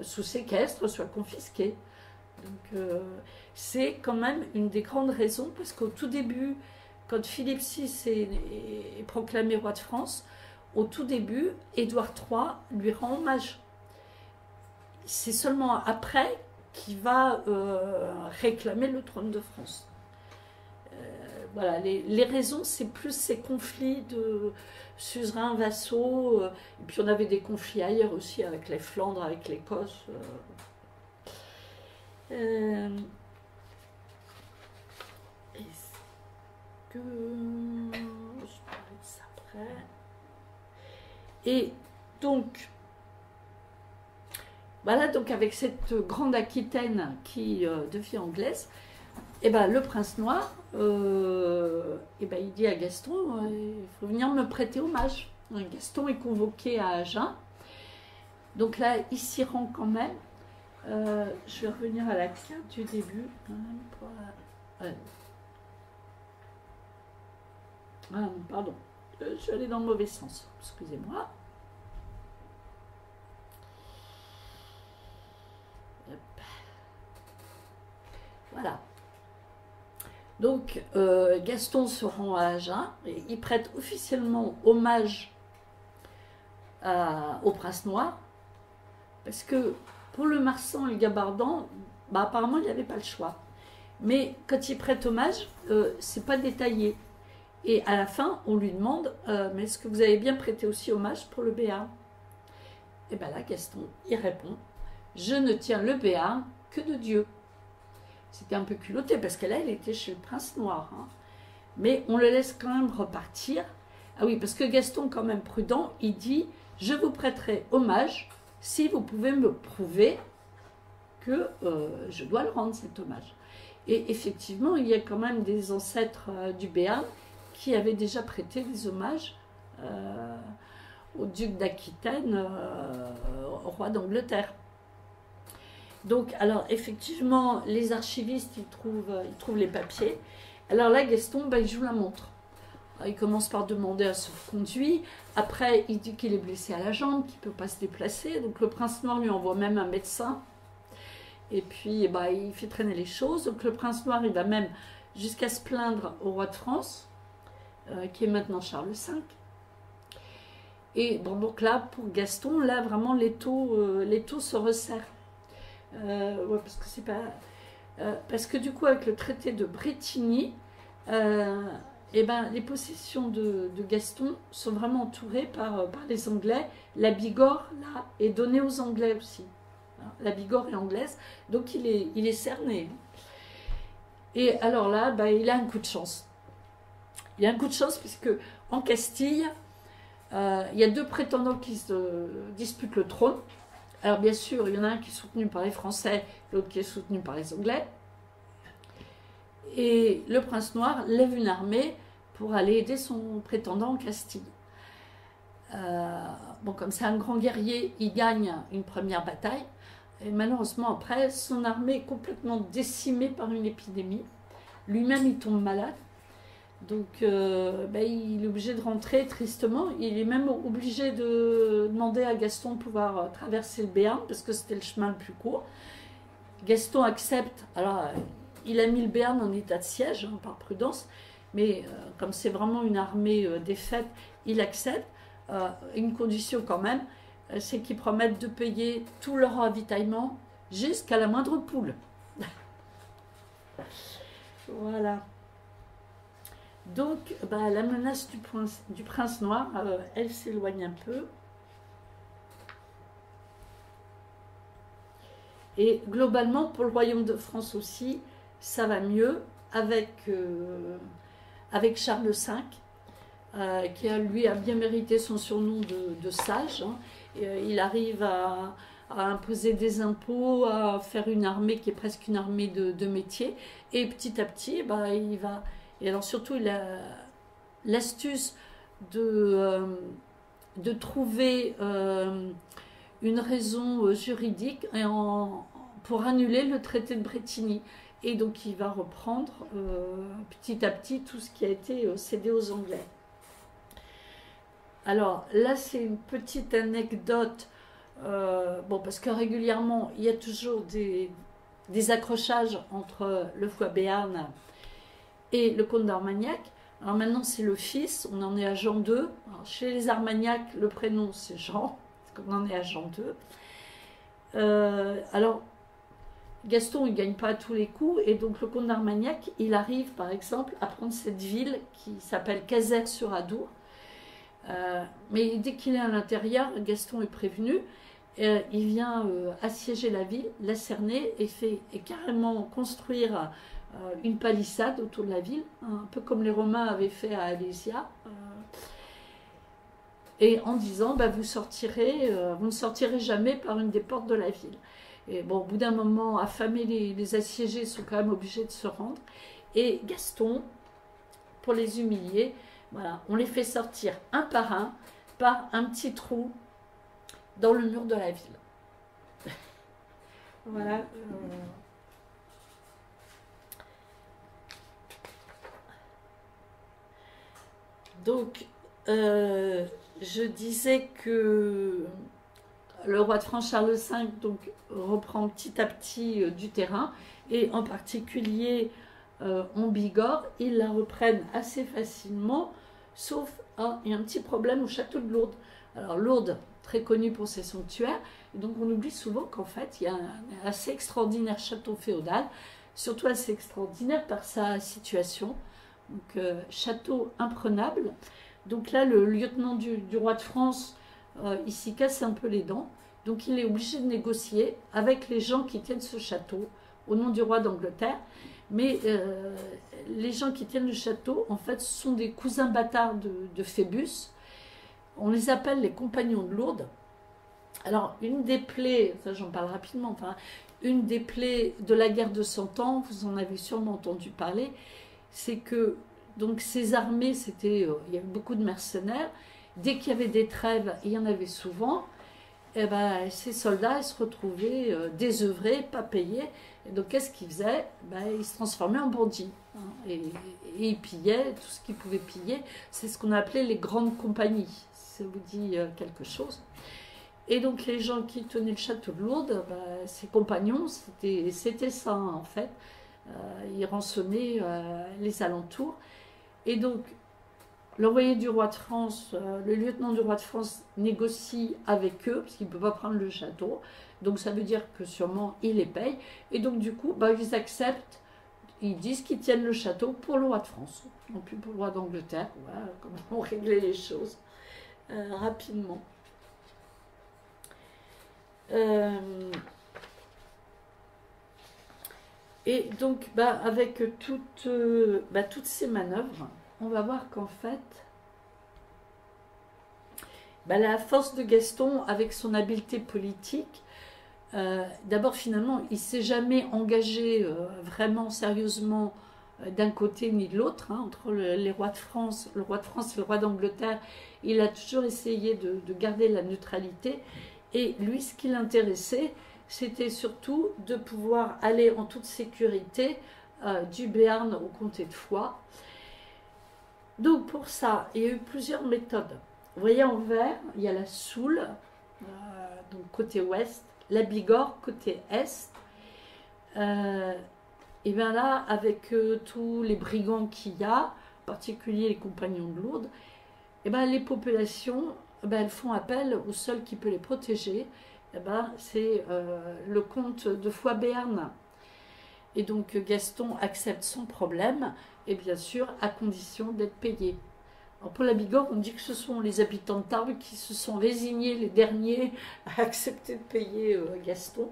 Speaker 3: sous séquestre, soit confisquée. Donc c'est quand même une des grandes raisons, parce qu'au tout début, quand Philippe VI est proclamé roi de France, au tout début, Édouard III lui rend hommage. C'est seulement après qu'il va réclamer le trône de France. Voilà, les raisons, c'est plus ces conflits de suzerains, vassaux, et puis on avait des conflits ailleurs aussi, avec les Flandres, avec l'Écosse. Est-ce que... Je parle de ça après. Et donc, voilà, donc avec cette grande Aquitaine qui devient anglaise, et ben, le prince noir, et ben, il dit à Gaston, il faut venir me prêter hommage. Gaston est convoqué à Agen. Donc là, il s'y rend quand même. Je vais revenir à la carte du début. Ah, pardon, je suis allée dans le mauvais sens. Excusez-moi. Voilà. Donc, Gaston se rend à Agen et il prête officiellement hommage au prince noir, parce que pour le Marsan et le Gabardin, bah, apparemment il n'y avait pas le choix. Mais quand il prête hommage, c'est pas détaillé. Et à la fin, on lui demande mais est-ce que vous avez bien prêté aussi hommage pour le Béarn? Et bien là, Gaston, il répond, je ne tiens le Béarn que de Dieu. C'était un peu culotté, parce qu'elle elle était chez le prince noir. Hein. Mais on le laisse quand même repartir. Ah oui, parce que Gaston, quand même prudent, il dit, je vous prêterai hommage si vous pouvez me prouver que je dois le rendre, cet hommage. Et effectivement, il y a quand même des ancêtres du Béarn qui avaient déjà prêté des hommages au duc d'Aquitaine, au roi d'Angleterre. Donc, alors, effectivement, les archivistes, ils trouvent les papiers. Alors là, Gaston, ben, il joue la montre. Il commence par demander à se conduire. Après, il dit qu'il est blessé à la jambe, qu'il ne peut pas se déplacer. Donc, le prince noir lui envoie même un médecin. Et puis, ben, il fait traîner les choses. Donc, le prince noir, il va même jusqu'à se plaindre au roi de France, qui est maintenant Charles V. Et bon, donc là, pour Gaston, là, vraiment, l'étau se resserre. Ouais, parce que c'est pas parce que du coup avec le traité de Bretigny et ben, les possessions de Gaston sont vraiment entourées par les Anglais. La Bigorre là est donnée aux Anglais aussi, la Bigorre est anglaise, donc il est cerné. Et alors là, ben, il a un coup de chance, puisque en Castille il y a deux prétendants qui se disputent le trône. Alors bien sûr, il y en a un qui est soutenu par les Français, l'autre qui est soutenu par les Anglais. Et le prince noir lève une armée pour aller aider son prétendant en Castille. Bon, comme c'est un grand guerrier, il gagne une première bataille. Et malheureusement, après, son armée est complètement décimée par une épidémie. Lui-même, il tombe malade. Donc, ben, il est obligé de rentrer tristement. Il est même obligé de demander à Gaston de pouvoir traverser le Béarn, parce que c'était le chemin le plus court. Gaston accepte. Alors, il a mis le Béarn en état de siège, hein, par prudence, mais comme c'est vraiment une armée défaite, il accepte. Une condition quand même, c'est qu'ils promettent de payer tout leur ravitaillement jusqu'à la moindre poule. Voilà. Donc, bah, la menace du prince noir, elle s'éloigne un peu. Et globalement, pour le royaume de France aussi, ça va mieux avec Charles V, qui lui a bien mérité son surnom de sage. Hein. Et, il arrive à imposer des impôts, à faire une armée qui est presque une armée de métier. Et petit à petit, bah, il va... Et alors surtout, il a l'astuce de trouver une raison juridique pour annuler le traité de Bretigny. Et donc il va reprendre petit à petit tout ce qui a été cédé aux Anglais. Alors là, c'est une petite anecdote, bon, parce que régulièrement, il y a toujours des accrochages entre le fou Béarn et le comte d'Armagnac. Alors maintenant, c'est le fils, on en est à Jean II. Alors, chez les Armagnac, le prénom, c'est Jean, parce qu'on en est à Jean II. Alors, Gaston, il ne gagne pas à tous les coups, et donc le comte d'Armagnac, il arrive, par exemple, à prendre cette ville qui s'appelle Caser-sur-Adour. Mais dès qu'il est à l'intérieur, Gaston est prévenu. Il vient assiéger la ville, la cerner et carrément construire une palissade autour de la ville, un peu comme les Romains avaient fait à Alésia. Et en disant, bah, vous ne sortirez jamais par une des portes de la ville. Et bon, au bout d'un moment, affamés, les assiégés sont quand même obligés de se rendre. Et Gaston, pour les humilier, voilà, on les fait sortir un par un petit trou dans le mur de la ville. Voilà. Donc, je disais que le roi de France Charles V donc, reprend petit à petit du terrain, et en particulier en Bigorre, ils la reprennent assez facilement, sauf il y a un petit problème au château de Lourdes. Alors Lourdes, très connu pour ses sanctuaires, et donc on oublie souvent qu'en fait il y a un assez extraordinaire château féodal, surtout assez extraordinaire par sa situation, donc château imprenable. Donc là le lieutenant du roi de France, il s'y casse un peu les dents, donc il est obligé de négocier avec les gens qui tiennent ce château au nom du roi d'Angleterre. Mais les gens qui tiennent le château, en fait, ce sont des cousins bâtards de Phébus. On les appelle les compagnons de Lourdes. Alors, une des plaies, ça j'en parle rapidement, enfin, une des plaies de la guerre de 100 ans, vous en avez sûrement entendu parler, c'est que donc, ces armées, il y avait beaucoup de mercenaires. Dès qu'il y avait des trêves, il y en avait souvent. Et ben, ces soldats ils se retrouvaient désœuvrés, pas payés. Et donc, qu'est-ce qu'ils faisaient? Ils se transformaient en bandits. Hein, et ils pillaient tout ce qu'ils pouvaient piller. C'est ce qu'on appelait les grandes compagnies. Si ça vous dit quelque chose. Et donc, les gens qui tenaient le château de Lourdes, ces compagnons, c'était ça, hein, en fait. Ils rançonnaient les alentours. Et donc, l'envoyé du roi de France, le lieutenant du roi de France négocie avec eux, parce qu'il ne peut pas prendre le château. Donc ça veut dire que sûrement il les paye. Et donc du coup, ils acceptent, ils disent qu'ils tiennent le château pour le roi de France, non plus pour le roi d'Angleterre. Voilà comment on réglait les choses rapidement. Et donc, avec toutes ces manœuvres, on va voir qu'en fait, la force de Gaston, avec son habileté politique, d'abord finalement, il ne s'est jamais engagé vraiment sérieusement d'un côté ni de l'autre, hein, entre les rois de France, le roi de France et le roi d'Angleterre. Il a toujours essayé de garder la neutralité. Et lui, ce qui l'intéressait, c'était surtout de pouvoir aller en toute sécurité du Béarn au comté de Foix. Donc pour ça, il y a eu plusieurs méthodes. Vous voyez en vert, il y a la Soule, donc côté ouest, la Bigorre, côté est. Et bien là, avec tous les brigands qu'il y a, en particulier les compagnons de Lourdes, et ben les populations, elles font appel au seul qui peut les protéger, c'est le comte de Foix-Béarn. Et donc Gaston accepte son problème, et bien sûr à condition d'être payé. Alors pour la Bigorre, on dit que ce sont les habitants de Tarbes qui se sont résignés, les derniers, à accepter de payer Gaston.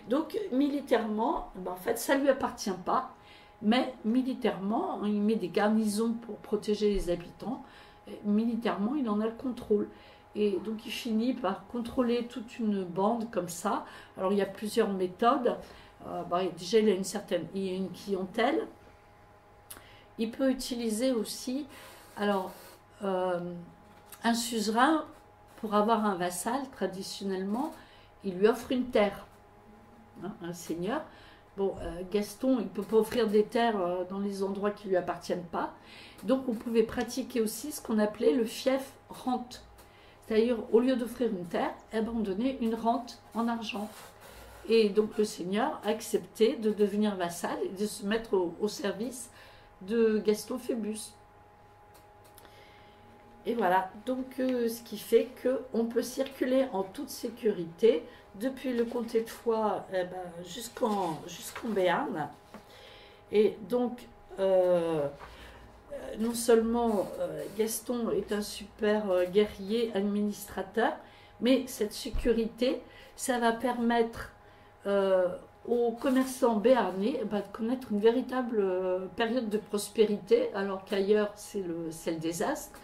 Speaker 3: Donc militairement, en fait ça ne lui appartient pas, mais militairement, il met des garnisons pour protéger les habitants. Et militairement, il en a le contrôle. Et donc il finit par contrôler toute une bande comme ça. Alors il y a plusieurs méthodes. Déjà il y a une clientèle. Il peut utiliser aussi, alors un suzerain, pour avoir un vassal, traditionnellement, il lui offre une terre. hein, un seigneur. Bon, Gaston, il ne peut pas offrir des terres dans les endroits qui ne lui appartiennent pas. Donc, on pouvait pratiquer aussi ce qu'on appelait le fief rente. C'est-à-dire, au lieu d'offrir une terre, eh ben, on donnait une rente en argent. Et donc, le seigneur a accepté de devenir vassal et de se mettre au service de Gaston Phébus. Et voilà, donc ce qui fait qu'on peut circuler en toute sécurité depuis le comté de Foix jusqu'en Béarn. Et donc, non seulement Gaston est un super guerrier, administrateur, mais cette sécurité, ça va permettre aux commerçants béarnais de connaître une véritable période de prospérité, alors qu'ailleurs c'est le désastre.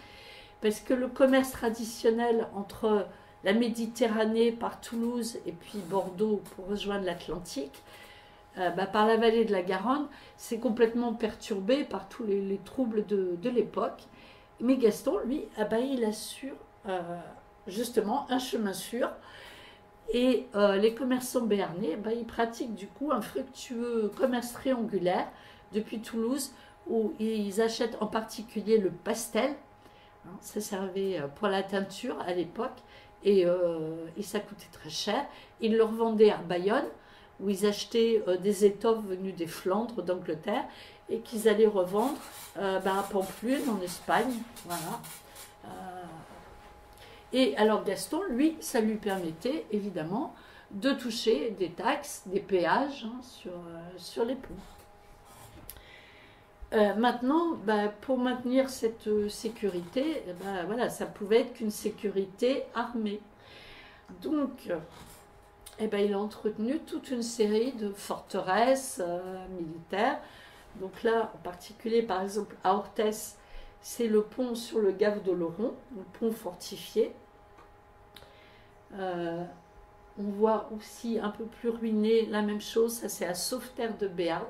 Speaker 3: Parce que le commerce traditionnel entre la Méditerranée par Toulouse et puis Bordeaux pour rejoindre l'Atlantique, par la vallée de la Garonne, c'est complètement perturbé par tous les troubles de l'époque. Mais Gaston, lui, il assure justement un chemin sûr. Et les commerçants béarnais, ils pratiquent du coup un fructueux commerce triangulaire depuis Toulouse, où ils achètent en particulier le pastel. Ça servait pour la teinture à l'époque et ça coûtait très cher. Ils le revendaient à Bayonne où ils achetaient des étoffes venues des Flandres, d'Angleterre et qu'ils allaient revendre à Pampelune en Espagne. Voilà. Et alors Gaston, lui, ça lui permettait évidemment de toucher des taxes, des péages sur les ponts. Maintenant, pour maintenir cette sécurité, voilà, ça pouvait être qu'une sécurité armée. Donc, il a entretenu toute une série de forteresses militaires. Donc là, en particulier, par exemple, à Orthès, c'est le pont sur le Gave d'Oloron, le pont fortifié. On voit aussi un peu plus ruiné la même chose, ça c'est à Sauveterre de Béarn.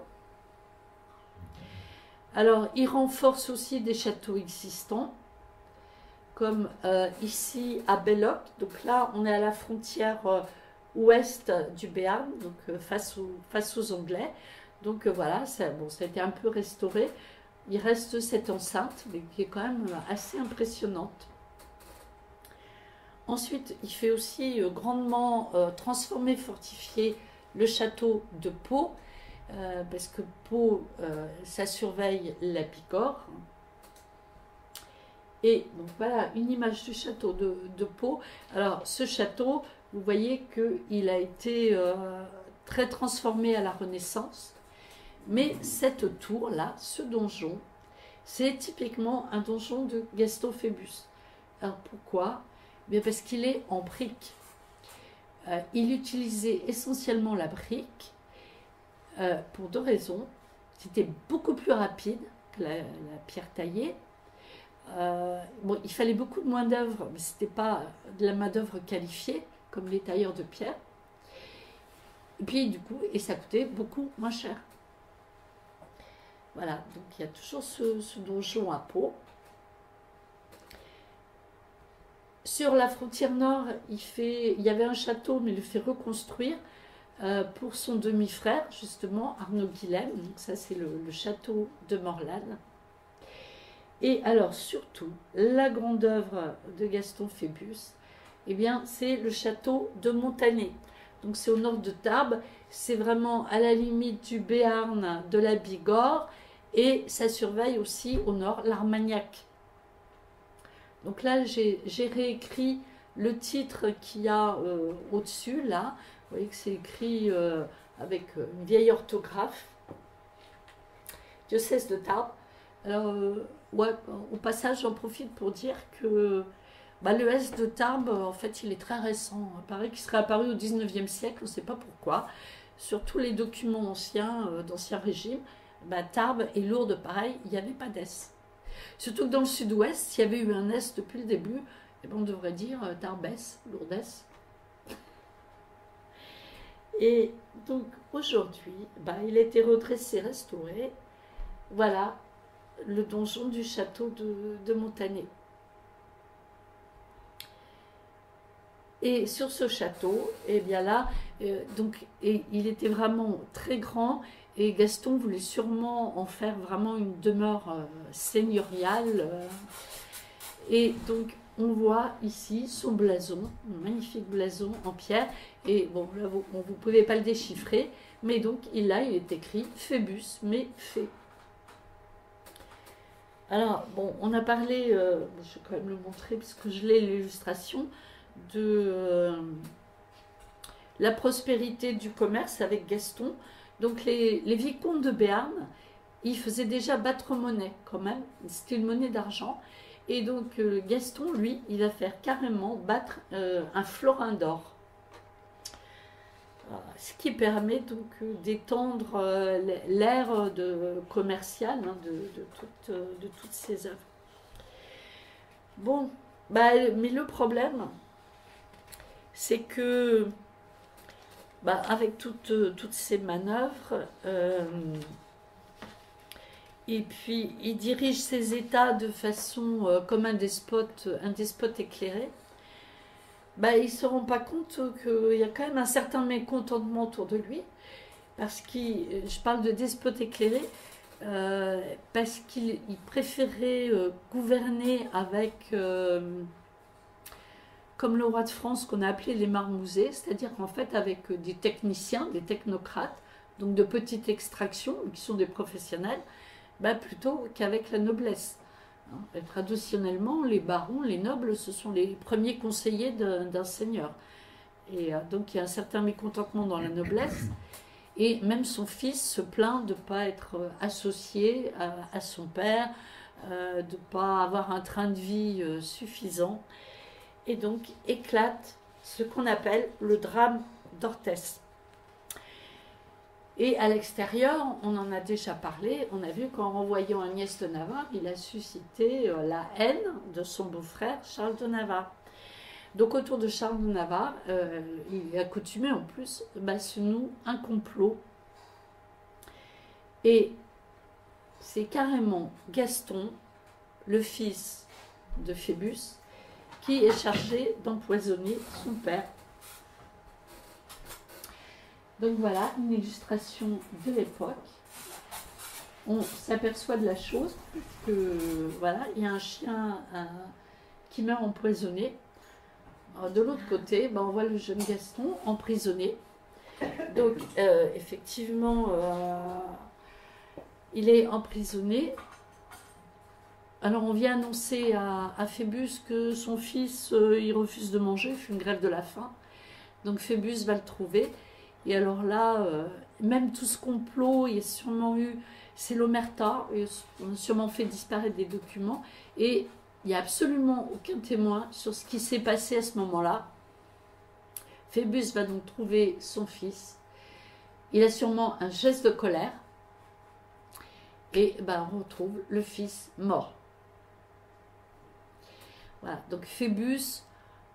Speaker 3: Alors, il renforce aussi des châteaux existants, comme ici à Belloc. Donc là, on est à la frontière ouest du Béarn, donc face aux Anglais. Donc voilà, ça a été un peu restauré. Il reste cette enceinte, mais qui est quand même assez impressionnante. Ensuite, il fait aussi grandement transformer, fortifier le château de Pau, parce que Pau, ça surveille la Bigorre. Et donc voilà une image du château de Pau. Alors ce château, vous voyez qu'il a été très transformé à la Renaissance. Mais cette tour-là, ce donjon, c'est typiquement un donjon de Gaston Phébus. Alors pourquoi ? Bien parce qu'il est en brique. Il utilisait essentiellement la brique pour deux raisons. C'était beaucoup plus rapide que la pierre taillée. Il fallait beaucoup de main d'œuvre, mais ce n'était pas de la main d'œuvre qualifiée, comme les tailleurs de pierre. Et puis du coup, ça coûtait beaucoup moins cher. Voilà, donc il y a toujours ce donjon à Pau. Sur la frontière nord, il y avait un château, mais il le fait reconstruire pour son demi-frère, justement, Arnaud Guilhem. Donc ça, c'est le château de Morlanes. Et alors, surtout, la grande œuvre de Gaston Phébus, c'est le château de Montané. Donc c'est au nord de Tarbes, c'est vraiment à la limite du Béarn, de la Bigorre, et ça surveille aussi au nord l'Armagnac. Donc là, j'ai réécrit le titre qu'il y a au-dessus, là. Vous voyez que c'est écrit avec une vieille orthographe. Diocèse de Tarbes. Alors, au passage, j'en profite pour dire que le S de Tarbes, en fait, il est très récent. Il paraît qu'il serait apparu au 19e siècle, on ne sait pas pourquoi. Sur tous les documents anciens, d'Ancien Régime, Tarbes et Lourdes, pareil, il n'y avait pas d'S. Surtout que dans le sud-ouest, s'il y avait eu un S depuis le début, on devrait dire Tarbes, Lourdes. Et donc aujourd'hui, il a été redressé, restauré. Voilà le donjon du château de Montané. Et sur ce château, et bien là, donc, et il était vraiment très grand et Gaston voulait sûrement en faire vraiment une demeure seigneuriale. Et donc, on voit ici son blason, un magnifique blason en pierre. Et bon, là, vous ne pouvez pas le déchiffrer, mais donc, il est écrit Phébus, mais fée. Alors, bon, on a parlé, je vais quand même le montrer puisque je l'ai l'illustration, de la prospérité du commerce avec Gaston. Donc, les vicomtes de Béarn, ils faisaient déjà battre monnaie quand même, c'était une monnaie d'argent. Et donc, Gaston, lui, il va faire carrément battre un florin d'or. Ce qui permet donc d'étendre l'ère commerciale hein, de toutes ces œuvres. Bon, bah, mais le problème, c'est que bah, avec toutes ces manœuvres, et puis il dirige ses États de façon comme un despote éclairé. Bah, il ne se rend pas compte qu'il y a quand même un certain mécontentement autour de lui, parce que je parle de despote éclairé, parce qu'il préférait gouverner avec, comme le roi de France qu'on a appelé les marmousets, c'est-à-dire en fait avec des techniciens, des technocrates, donc de petite extraction, qui sont des professionnels, bah, plutôt qu'avec la noblesse. Traditionnellement, les barons, les nobles, ce sont les premiers conseillers d'un seigneur. Et donc, il y a un certain mécontentement dans la noblesse. Et même son fils se plaint de ne pas être associé à son père, de ne pas avoir un train de vie suffisant. Et donc, éclate ce qu'on appelle le drame d'Orthès. Et à l'extérieur, on en a déjà parlé, on a vu qu'en renvoyant Agnès de Navarre, il a suscité la haine de son beau-frère Charles de Navarre. Donc autour de Charles de Navarre, il est accoutumé en plus, se noue un complot. Et c'est carrément Gaston, le fils de Phébus, qui est chargé d'empoisonner son père. Donc voilà, une illustration de l'époque. On s'aperçoit de la chose, parce que voilà, il y a un chien qui meurt empoisonné. Alors, de l'autre côté, on voit le jeune Gaston emprisonné. Donc effectivement, il est emprisonné. Alors on vient annoncer à Phébus que son fils, il refuse de manger, il fait une grève de la faim. Donc Phébus va le trouver. Et alors là, même tout ce complot, il y a sûrement eu, c'est l'omerta, on a sûrement fait disparaître des documents, et il n'y a absolument aucun témoin sur ce qui s'est passé à ce moment-là. Phébus va donc trouver son fils, il a sûrement un geste de colère, et on retrouve le fils mort. Voilà, donc Phébus,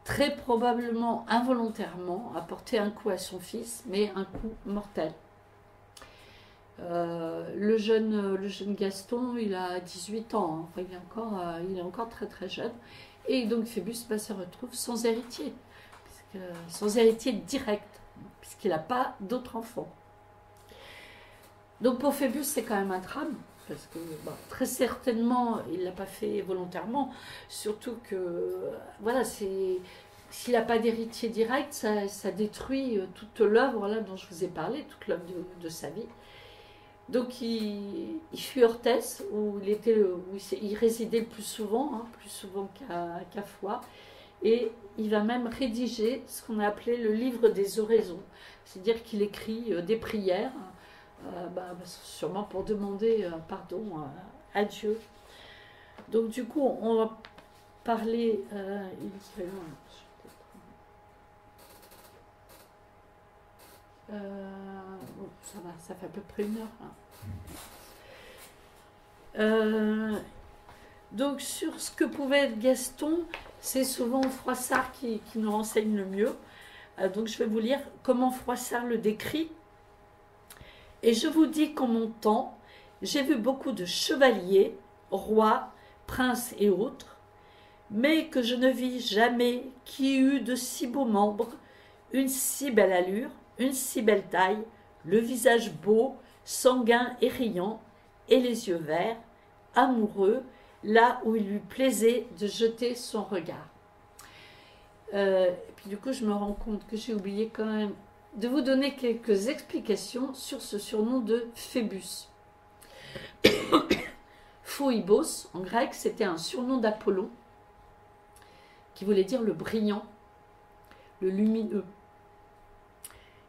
Speaker 3: très probablement involontairement, a porté un coup à son fils, mais un coup mortel. Le jeune Gaston, il a 18 ans, hein. Enfin, il est encore très très jeune, et donc Phébus se retrouve sans héritier, sans héritier direct, puisqu'il n'a pas d'autres enfants. Donc pour Phébus, c'est quand même un drame, parce que très certainement, il ne l'a pas fait volontairement, surtout que, voilà, s'il n'a pas d'héritier direct, ça détruit toute l'œuvre là dont je vous ai parlé, toute l'œuvre de sa vie. Donc il fuit Orthès, où il résidait le plus souvent, plus souvent qu'à Foix, et il va même rédiger ce qu'on a appelé le livre des oraisons, c'est-à-dire qu'il écrit des prières, sûrement pour demander pardon à Dieu. Donc du coup, on va parler... ça va, ça fait à peu près 1 heure. Donc sur ce que pouvait être Gaston, c'est souvent Froissart qui nous renseigne le mieux. Donc je vais vous lire comment Froissart le décrit. Et je vous dis qu'en mon temps, j'ai vu beaucoup de chevaliers, rois, princes et autres, mais que je ne vis jamais qui eût de si beaux membres, une si belle allure, une si belle taille, le visage beau, sanguin et riant, et les yeux verts, amoureux, là où il lui plaisait de jeter son regard. Et puis du coup, je me rends compte que j'ai oublié quand même de vous donner quelques explications sur ce surnom de Phébus. Phoibos, en grec, c'était un surnom d'Apollon, qui voulait dire le brillant, le lumineux.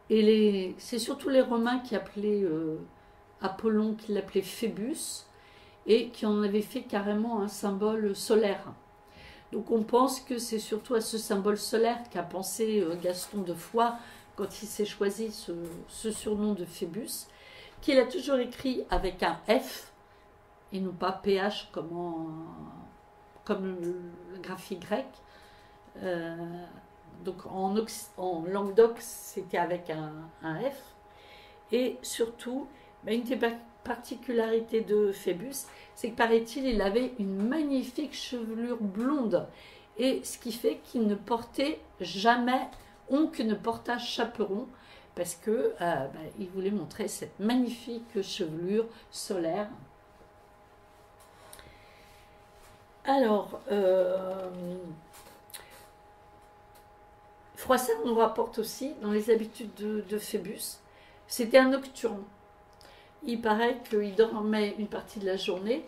Speaker 3: Et c'est surtout les Romains qui appelaient Apollon, qui l'appelaient Phébus, et qui en avaient fait carrément un symbole solaire. Donc on pense que c'est surtout à ce symbole solaire qu'a pensé Gaston de Foix quand il s'est choisi ce surnom de Phébus, qu'il a toujours écrit avec un F, et non pas PH comme le graphique grec. Donc en Languedoc, c'était avec un F. Et surtout, une des particularités de Phébus, c'est que paraît-il, il avait une magnifique chevelure blonde. Et ce qui fait qu'il ne portait jamais, oncle ne porta chaperon, parce que il voulait montrer cette magnifique chevelure solaire. Alors, Froissart nous rapporte aussi, dans les habitudes de Phébus, c'était un nocturne. Il paraît qu'il dormait une partie de la journée,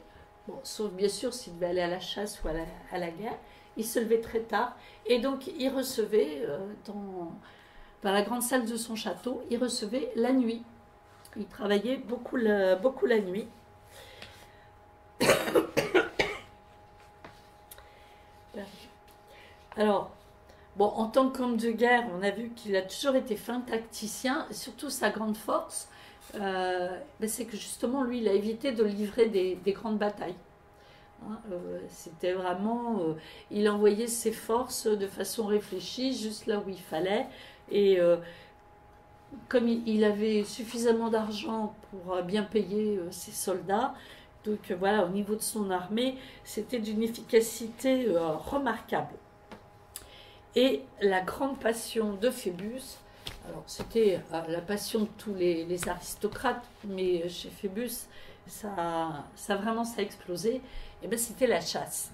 Speaker 3: bon, sauf bien sûr s'il devait aller à la chasse ou à la guerre. Il se levait très tard et donc il recevait dans la grande salle de son château, il recevait la nuit. Il travaillait beaucoup la nuit. Alors, bon, en tant qu'homme de guerre, on a vu qu'il a toujours été fin tacticien, et surtout sa grande force, c'est que justement, lui, il a évité de livrer des grandes batailles. Hein, c'était vraiment... il envoyait ses forces de façon réfléchie, juste là où il fallait, et comme il avait suffisamment d'argent pour bien payer ses soldats, donc voilà, au niveau de son armée, c'était d'une efficacité remarquable. Et la grande passion de Phébus, alors c'était la passion de tous les aristocrates, mais chez Phébus, ça a explosé, et bien c'était la chasse.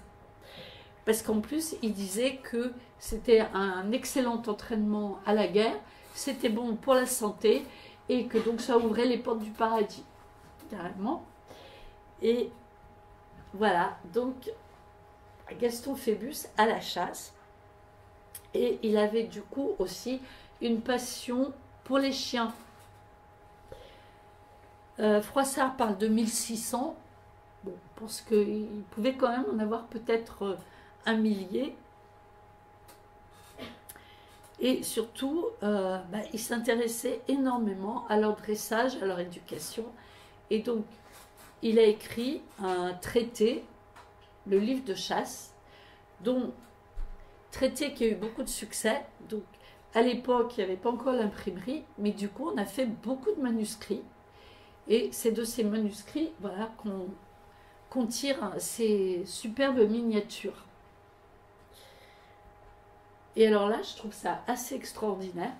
Speaker 3: Parce qu'en plus, il disait que c'était un excellent entraînement à la guerre, c'était bon pour la santé, et que donc ça ouvrait les portes du paradis, carrément. Et voilà, donc Gaston Phébus à la chasse. Et il avait du coup aussi une passion pour les chiens. Froissart parle de 1600. Bon, je pense qu'il pouvait quand même en avoir peut-être un millier. Et surtout, il s'intéressait énormément à leur dressage, à leur éducation. Et donc, il a écrit un traité, le livre de chasse, dont traité qui a eu beaucoup de succès. Donc, à l'époque, il n'y avait pas encore l'imprimerie, mais du coup, on a fait beaucoup de manuscrits. Et c'est de ces manuscrits, voilà, qu'on tire ces superbes miniatures. Et alors là, je trouve ça assez extraordinaire.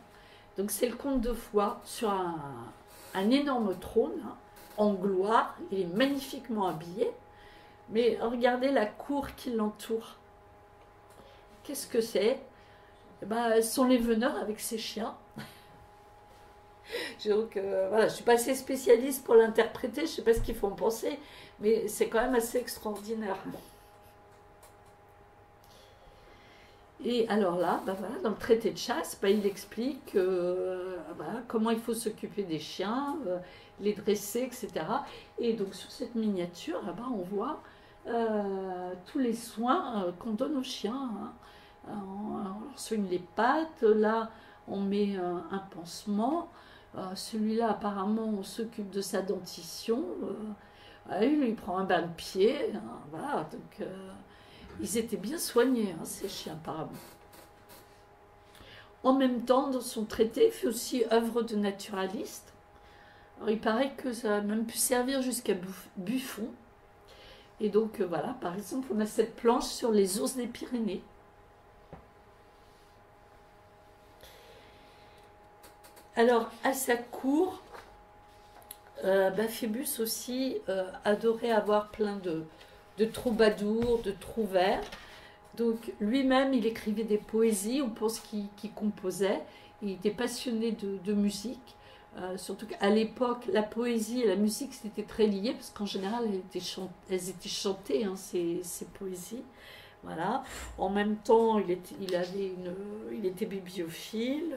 Speaker 3: Donc, c'est le comte de Foix sur un énorme trône, hein, en gloire. Il est magnifiquement habillé. Mais regardez la cour qui l'entoure. Qu'est-ce que c'est? Ce sont les veneurs avec ses chiens. Donc, voilà, je ne suis pas assez spécialiste pour l'interpréter, je ne sais pas ce qu'il faut en penser, mais c'est quand même assez extraordinaire. Et alors là, voilà, dans le traité de chasse, il explique comment il faut s'occuper des chiens, les dresser, etc. Et donc sur cette miniature, on voit tous les soins qu'on donne aux chiens. Hein. On leur soigne les pattes, là on met un pansement, celui-là apparemment on s'occupe de sa dentition, il prend un bain de pied, hein, voilà, donc ils étaient bien soignés, hein, ces chiens apparemment. En même temps, dans son traité, il fait aussi œuvre de naturaliste. Alors, il paraît que ça a même pu servir jusqu'à Buffon. Et donc voilà, par exemple, on a cette planche sur les ours des Pyrénées. Alors, à sa cour, Phébus aussi adorait avoir plein de troubadours, de trouvères. Donc, lui-même, il écrivait des poésies, on pense qu'il composait. Il était passionné de musique. Surtout qu'à l'époque, la poésie et la musique, c'était très lié, parce qu'en général, elles étaient chantées, hein, ces poésies. Voilà. En même temps, il était bibliophile.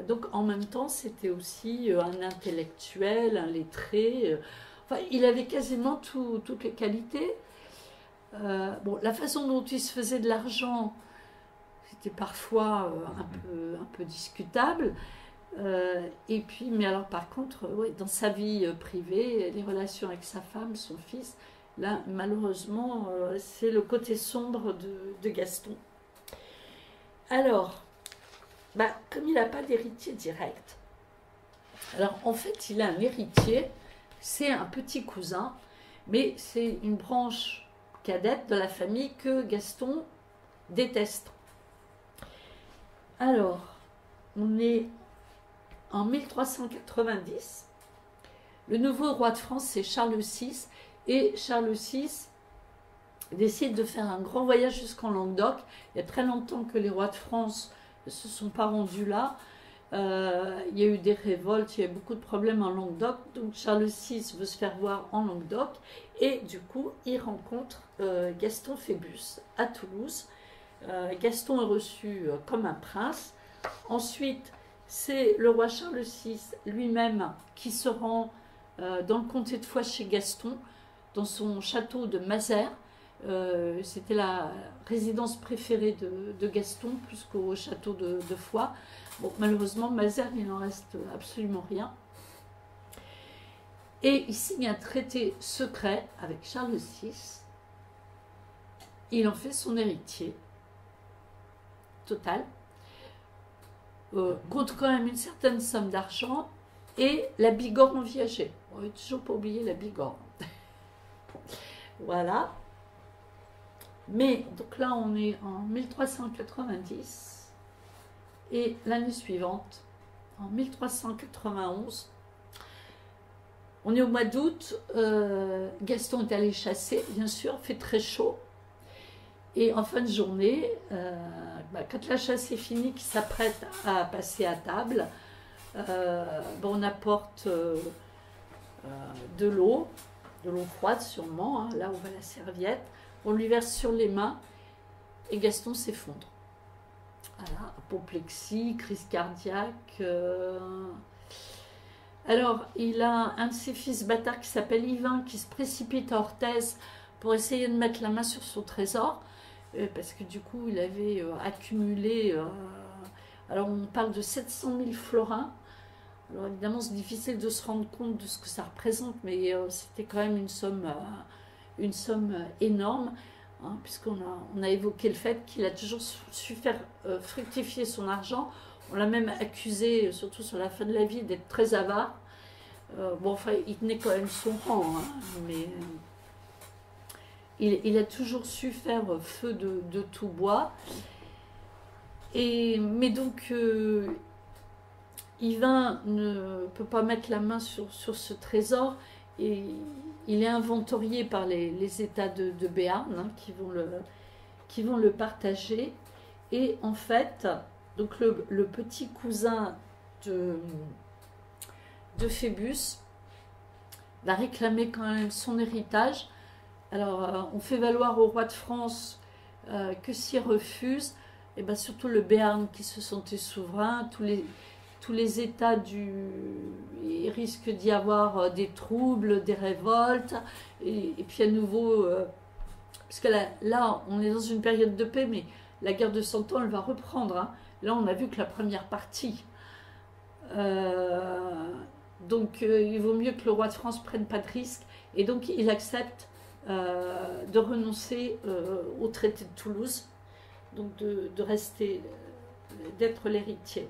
Speaker 3: Donc en même temps, c'était aussi un intellectuel, un lettré. Enfin, il avait quasiment toutes les qualités. Bon, la façon dont il se faisait de l'argent, c'était parfois un peu discutable. Et puis, mais alors par contre, ouais, dans sa vie privée, les relations avec sa femme, son fils, là, malheureusement, c'est le côté sombre de Gaston. Alors, comme il n'a pas d'héritier direct, alors en fait il a un héritier, c'est un petit cousin, mais c'est une branche cadette de la famille que Gaston déteste. Alors, on est en 1390, le nouveau roi de France c'est Charles VI, et Charles VI décide de faire un grand voyage jusqu'en Languedoc. Il y a très longtemps que les rois de France ne se sont pas rendus là. Il y a eu des révoltes, il y a eu beaucoup de problèmes en Languedoc. Donc Charles VI veut se faire voir en Languedoc. Et du coup, il rencontre Gaston Phébus à Toulouse. Gaston est reçu comme un prince. Ensuite, c'est le roi Charles VI lui-même qui se rend dans le comté de Foix chez Gaston, dans son château de Mazères. C'était la résidence préférée de Gaston, plus qu'au château de Foix. Bon, malheureusement, Mazères, il n'en reste absolument rien. Et il signe un traité secret avec Charles VI. Il en fait son héritier total, contre quand même une certaine somme d'argent, et la Bigorre en viager. On n'a toujours pas oublié la Bigorre. Voilà. Mais donc là, on est en 1390, et l'année suivante, en 1391, on est au mois d'août. Gaston est allé chasser, bien sûr, il fait très chaud. Et en fin de journée, quand la chasse est finie, qu'il s'apprête à passer à table, on apporte de l'eau froide sûrement, hein, là où va la serviette. On lui verse sur les mains et Gaston s'effondre. Voilà, apoplexie, crise cardiaque. Alors, il a un de ses fils bâtards qui s'appelle Yvain qui se précipite à Orthez pour essayer de mettre la main sur son trésor, parce que du coup, il avait accumulé. Alors, on parle de 700 000 florins. Alors, évidemment, c'est difficile de se rendre compte de ce que ça représente, mais c'était quand même une somme énorme, hein, puisqu'on a évoqué le fait qu'il a toujours su faire fructifier son argent. On l'a même accusé, surtout sur la fin de la vie, d'être très avare. Il tenait quand même son rang, hein, mais il a toujours su faire feu de tout bois. Mais donc, Yvain ne peut pas mettre la main sur ce trésor, et il est inventorié par les États de Béarn, hein, qui vont le partager. Et en fait, donc le petit cousin de Phébus va réclamer quand même son héritage. Alors, on fait valoir au roi de France que s'il refuse, et bien surtout le Béarn qui se sentait souverain, tous les États il risque d'y avoir des troubles, des révoltes, et puis à nouveau, parce que là, on est dans une période de paix, mais la guerre de 100 ans, elle va reprendre, hein. Là, on a vu que la première partie. Donc, il vaut mieux que le roi de France ne prenne pas de risque, et donc il accepte de renoncer au traité de Toulouse, donc de rester, d'être l'héritier.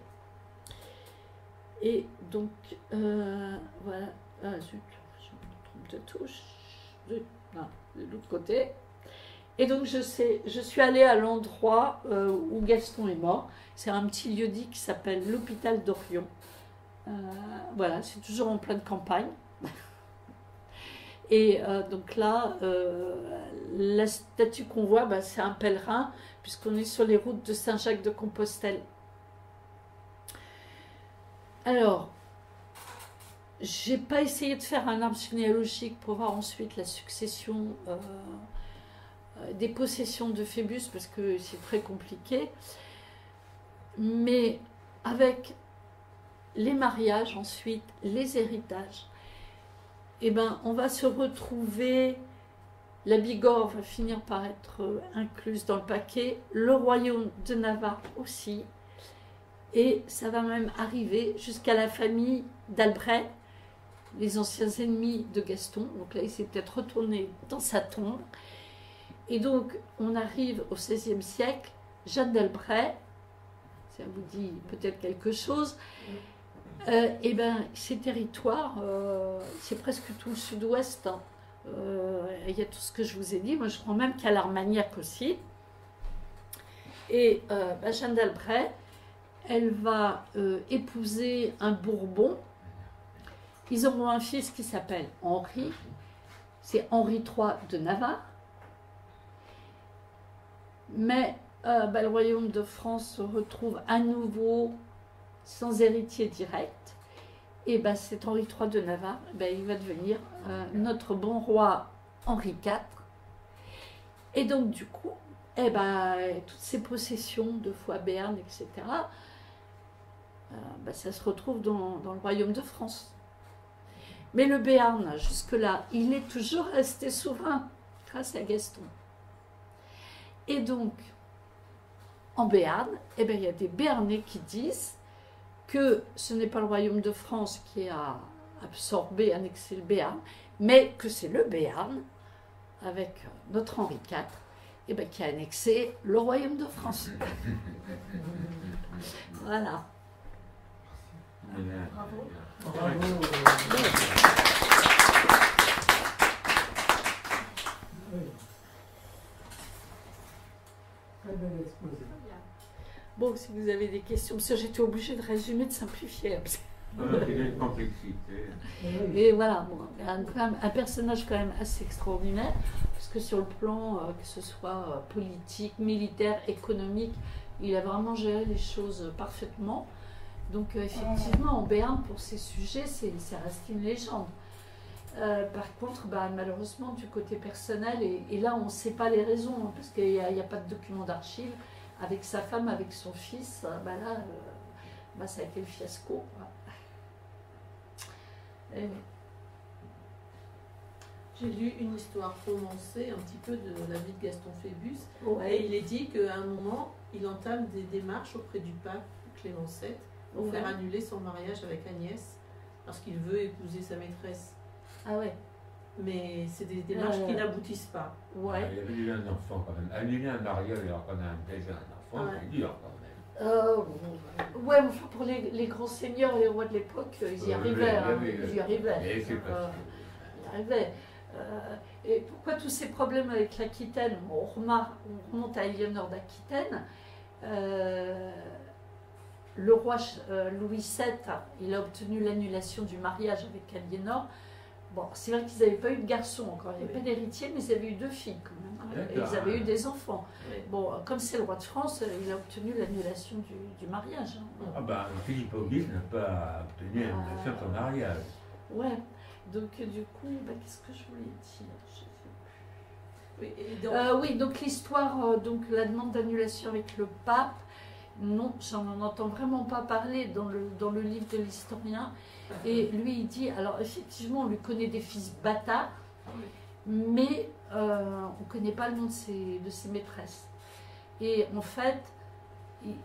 Speaker 3: Et donc, voilà, zut, je me trompe de touche, Là, de l'autre côté. Et donc je suis allée à l'endroit où Gaston est mort. C'est un petit lieu-dit qui s'appelle l'hôpital d'Orion. Voilà, c'est toujours en pleine campagne. Et donc là, la statue qu'on voit, bah, c'est un pèlerin, puisqu'on est sur les routes de Saint-Jacques-de-Compostelle. Alors, j'ai pas essayé de faire un arbre généalogique pour voir ensuite la succession des possessions de Phébus, parce que c'est très compliqué. Mais avec les mariages ensuite, les héritages, eh ben, on va se retrouver, la Bigorre va finir par être incluse dans le paquet, le royaume de Navarre aussi, et ça va même arriver jusqu'à la famille d'Albret, les anciens ennemis de Gaston. Donc là, il s'est peut-être retourné dans sa tombe. Et donc, on arrive au XVIe siècle, Jeanne d'Albret, ça vous dit peut-être quelque chose. Et ben, ces territoires, c'est presque tout le sud-ouest. Hein. Il y a tout ce que je vous ai dit. Moi, je crois même qu'il y a l'Armagnac aussi. Et ben, Jeanne d'Albret, elle va épouser un Bourbon. Ils auront un fils qui s'appelle Henri. C'est Henri III de Navarre. Mais ben, le royaume de France se retrouve à nouveau sans héritier direct. Et ben, cet Henri III de Navarre, ben, il va devenir notre bon roi Henri IV. Et donc, du coup, eh ben, toutes ces possessions de Foix-Béarn, etc., ben, ça se retrouve dans le royaume de France. Mais le Béarn, jusque-là, il est toujours resté souverain grâce à Gaston. Et donc, en Béarn, eh ben, il y a des Béarnais qui disent que ce n'est pas le royaume de France qui a absorbé, annexé le Béarn, mais que c'est le Béarn, avec notre Henri IV, eh ben, qui a annexé le royaume de France. Voilà.
Speaker 4: Bravo.
Speaker 1: Bravo. Oui. Très bel exposé.
Speaker 3: Bon, si vous avez des questions, parce que j'étais obligée de résumer, de simplifier.
Speaker 5: Il y a une complexité.
Speaker 1: Oui.
Speaker 3: Et voilà, bon, un personnage quand même assez extraordinaire, parce que sur le plan, que ce soit politique, militaire, économique, il a vraiment géré les choses parfaitement. Donc effectivement, en Béarn, pour ces sujets, ça reste une légende. Par contre, bah, malheureusement, du côté personnel, et là, on ne sait pas les raisons, hein, parce qu'il n'y a pas de document d'archives, avec sa femme, avec son fils, bah là, bah, ça a été le fiasco. Et,
Speaker 4: J'ai lu une histoire romancée un petit peu de la vie de Gaston Phébus.
Speaker 3: ouais,
Speaker 4: Et il est dit qu'à un moment, il entame des démarches auprès du pape Clément VII pour faire annuler son mariage avec Agnès, parce qu'il veut épouser sa maîtresse.
Speaker 3: ah ouais,
Speaker 4: Mais c'est des démarches qui n'aboutissent pas.
Speaker 3: ouais.
Speaker 5: Il avait déjà un enfant quand même. Annuler un mariage alors qu'on a déjà un enfant,
Speaker 4: Ouais.
Speaker 5: c'est dur quand même.
Speaker 3: Ouais, mais enfin, pour les grands seigneurs et les rois de l'époque, ils y arrivaient. Hein, ils y arrivaient.
Speaker 5: Mais c'est parce
Speaker 3: Ils y arrivaient. Et pourquoi tous ces problèmes avec l'Aquitaine? On remonte à Éléonore d'Aquitaine. Le roi Louis VII, il a obtenu l'annulation du mariage avec Aliénor. Bon, c'est vrai qu'ils n'avaient pas eu de garçon encore, il n'y avait pas d'héritier, mais ils avaient eu 2 filles quand même. Hein, et ils avaient eu des enfants.
Speaker 4: Oui.
Speaker 3: Bon, comme c'est le roi de France, il a obtenu l'annulation du mariage. Hein.
Speaker 5: Ah ben, Philippe Auguste n'a pas obtenu l'annulation de son mariage.
Speaker 3: Ouais, donc du coup, bah, qu'est-ce que je voulais dire? Je sais plus.
Speaker 4: Oui, et donc,
Speaker 3: Oui, donc l'histoire, donc la demande d'annulation avec le pape, non, j'en entends vraiment pas parler dans le livre de l'historien. Et lui, il dit, alors effectivement, on lui connaît des fils bâtards, mais on ne connaît pas le nom de ses maîtresses. Et en fait,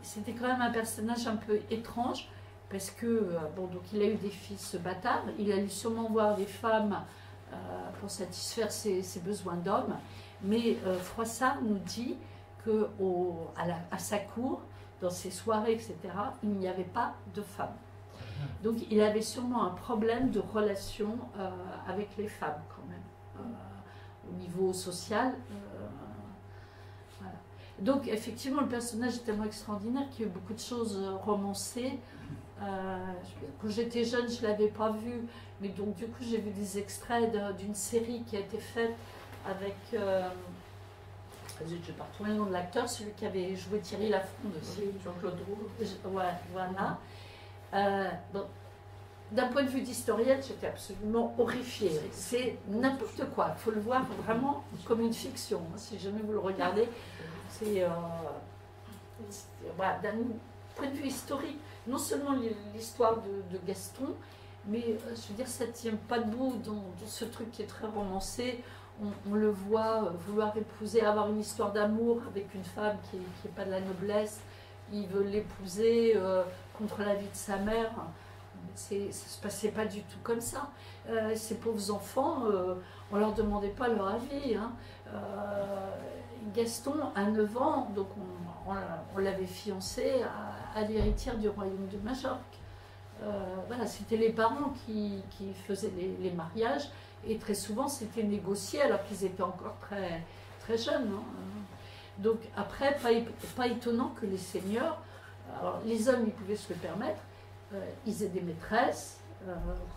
Speaker 3: c'était quand même un personnage un peu étrange, parce que, bon, donc il a eu des fils bâtards, il a dû sûrement voir des femmes pour satisfaire ses besoins d'hommes, mais Froissart nous dit qu'à sa cour, dans ses soirées, etc., il n'y avait pas de femmes. Donc il avait sûrement un problème de relation avec les femmes quand même. niveau social. Voilà. Donc effectivement, le personnage est tellement extraordinaire qu'il y a eu beaucoup de choses romancées. Quand j'étais jeune, je ne l'avais pas vu, mais donc du coup j'ai vu des extraits d'une série qui a été faite avec, je ne vais pas retrouver le nom de l'acteur, celui qui avait joué Thierry Lafronde aussi.
Speaker 4: Jean-Claude Roux.
Speaker 3: Ouais, voilà. Bon, d'un point de vue d'historienne, j'étais absolument horrifiée. C'est n'importe quoi. Il faut le voir vraiment comme une fiction. Si jamais vous le regardez, c'est voilà, d'un point de vue historique, non seulement l'histoire de Gaston, mais je veux dire, ça ne tient pas debout dans ce truc qui est très romancé. On le voit vouloir épouser, avoir une histoire d'amour avec une femme qui n'est pas de la noblesse. Il veut l'épouser contre l'avis de sa mère. Ça ne se passait pas du tout comme ça. Ces pauvres enfants, on ne leur demandait pas leur avis. Hein. Gaston a 9 ans, donc on l'avait fiancé à l'héritière du royaume de Majorque. Voilà, c'était les parents qui faisaient les mariages, et très souvent c'était négocié alors qu'ils étaient encore très, très jeunes. Hein. Donc après, pas étonnant que les seigneurs, alors les hommes ils pouvaient se le permettre, ils aient des maîtresses,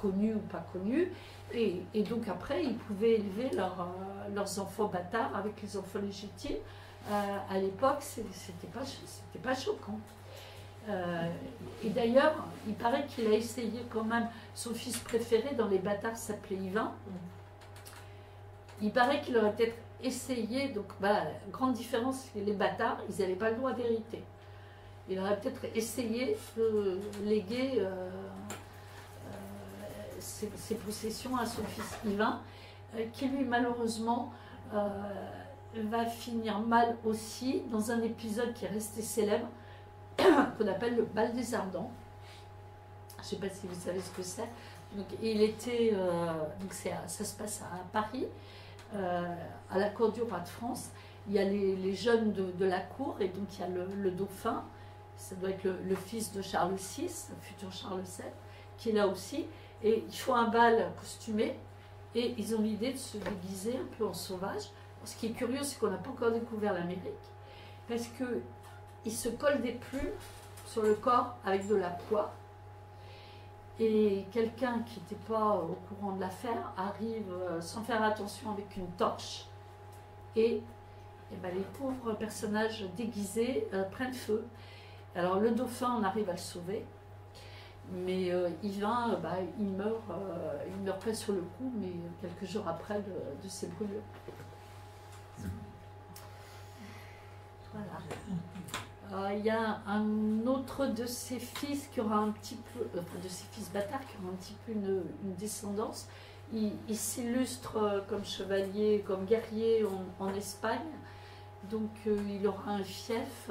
Speaker 3: connues ou pas connues, et donc après ils pouvaient élever leurs enfants bâtards avec les enfants légitimes. À l'époque, c'était pas choquant. Et d'ailleurs, il paraît qu'il a essayé quand même, son fils préféré dans les bâtards s'appelait Yvain. Il paraît qu'il aurait peut-être essayé, donc bah, grande différence, les bâtards, ils n'avaient pas le droit d'hériter. Il aurait peut-être essayé de léguer ses possessions à son fils Yvain, qui lui malheureusement va finir mal aussi dans un épisode qui est resté célèbre, qu'on appelle le bal des Ardents. Je ne sais pas si vous savez ce que c'est. Donc, il était, donc ça se passe à Paris, à la cour du roi de France. Il y a les jeunes de la cour, et donc il y a le dauphin, ça doit être le fils de Charles VI, le futur Charles VII, qui est là aussi. Et ils font un bal costumé, et ils ont l'idée de se déguiser un peu en sauvage. Ce qui est curieux, c'est qu'on n'a pas encore découvert l'Amérique, parce que ils se collent des plumes sur le corps avec de la poix. Et quelqu'un qui n'était pas au courant de l'affaire arrive sans faire attention avec une torche. Et ben, les pauvres personnages déguisés prennent feu. Alors le dauphin, on arrive à le sauver. Mais Yvain, il meurt pas sur le coup, mais quelques jours après de ses brûlures. Voilà. Il y a un autre de ses fils qui aura un petit peu, de ses fils bâtards qui aura un petit peu une descendance. Il s'illustre comme chevalier, comme guerrier en Espagne. Donc il aura un fief.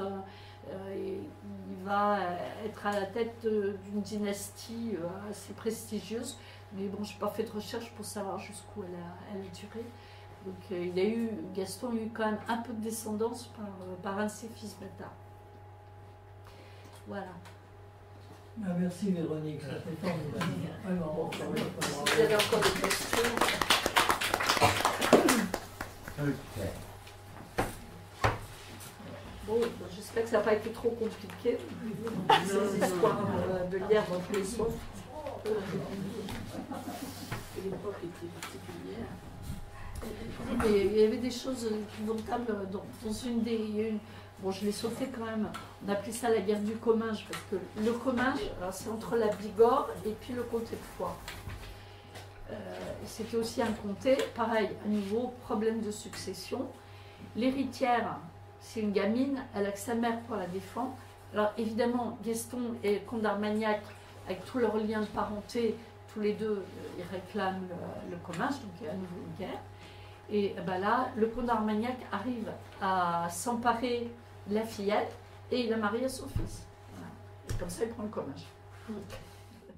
Speaker 3: Il va être à la tête d'une dynastie assez prestigieuse. Mais bon, je n'ai pas fait de recherche pour savoir jusqu'où elle a duré. Donc Gaston a eu quand même un peu de descendance par un de ses fils bâtards. Voilà.
Speaker 1: Ah, merci Véronique, c'était formidable. Vraiment.
Speaker 3: Si vous avez encore des questions. Bon, j'espère que ça n'a pas été trop compliqué. Ces histoires de guerre dans tous les sens.
Speaker 4: L'époque était particulière.
Speaker 3: Mais il y avait des choses épouvantables dans une des... Bon, je l'ai sauté quand même. On appelait ça la guerre du Comminges, parce que le Comminges, c'est entre la Bigorre et puis le comté de Foix. C'était aussi un comté, pareil, à nouveau, problème de succession. L'héritière, c'est une gamine, elle a que sa mère pour la défendre. Alors évidemment, Gaston et comte d'Armagnac, avec tous leurs liens de parenté, tous les deux, ils réclament le Comminges, donc il y a à nouveau une guerre. Et ben là, le comte d'Armagnac arrive à s'emparer de la fillette et il la marie à son fils. Voilà. Et comme ça, il prend le Comminges.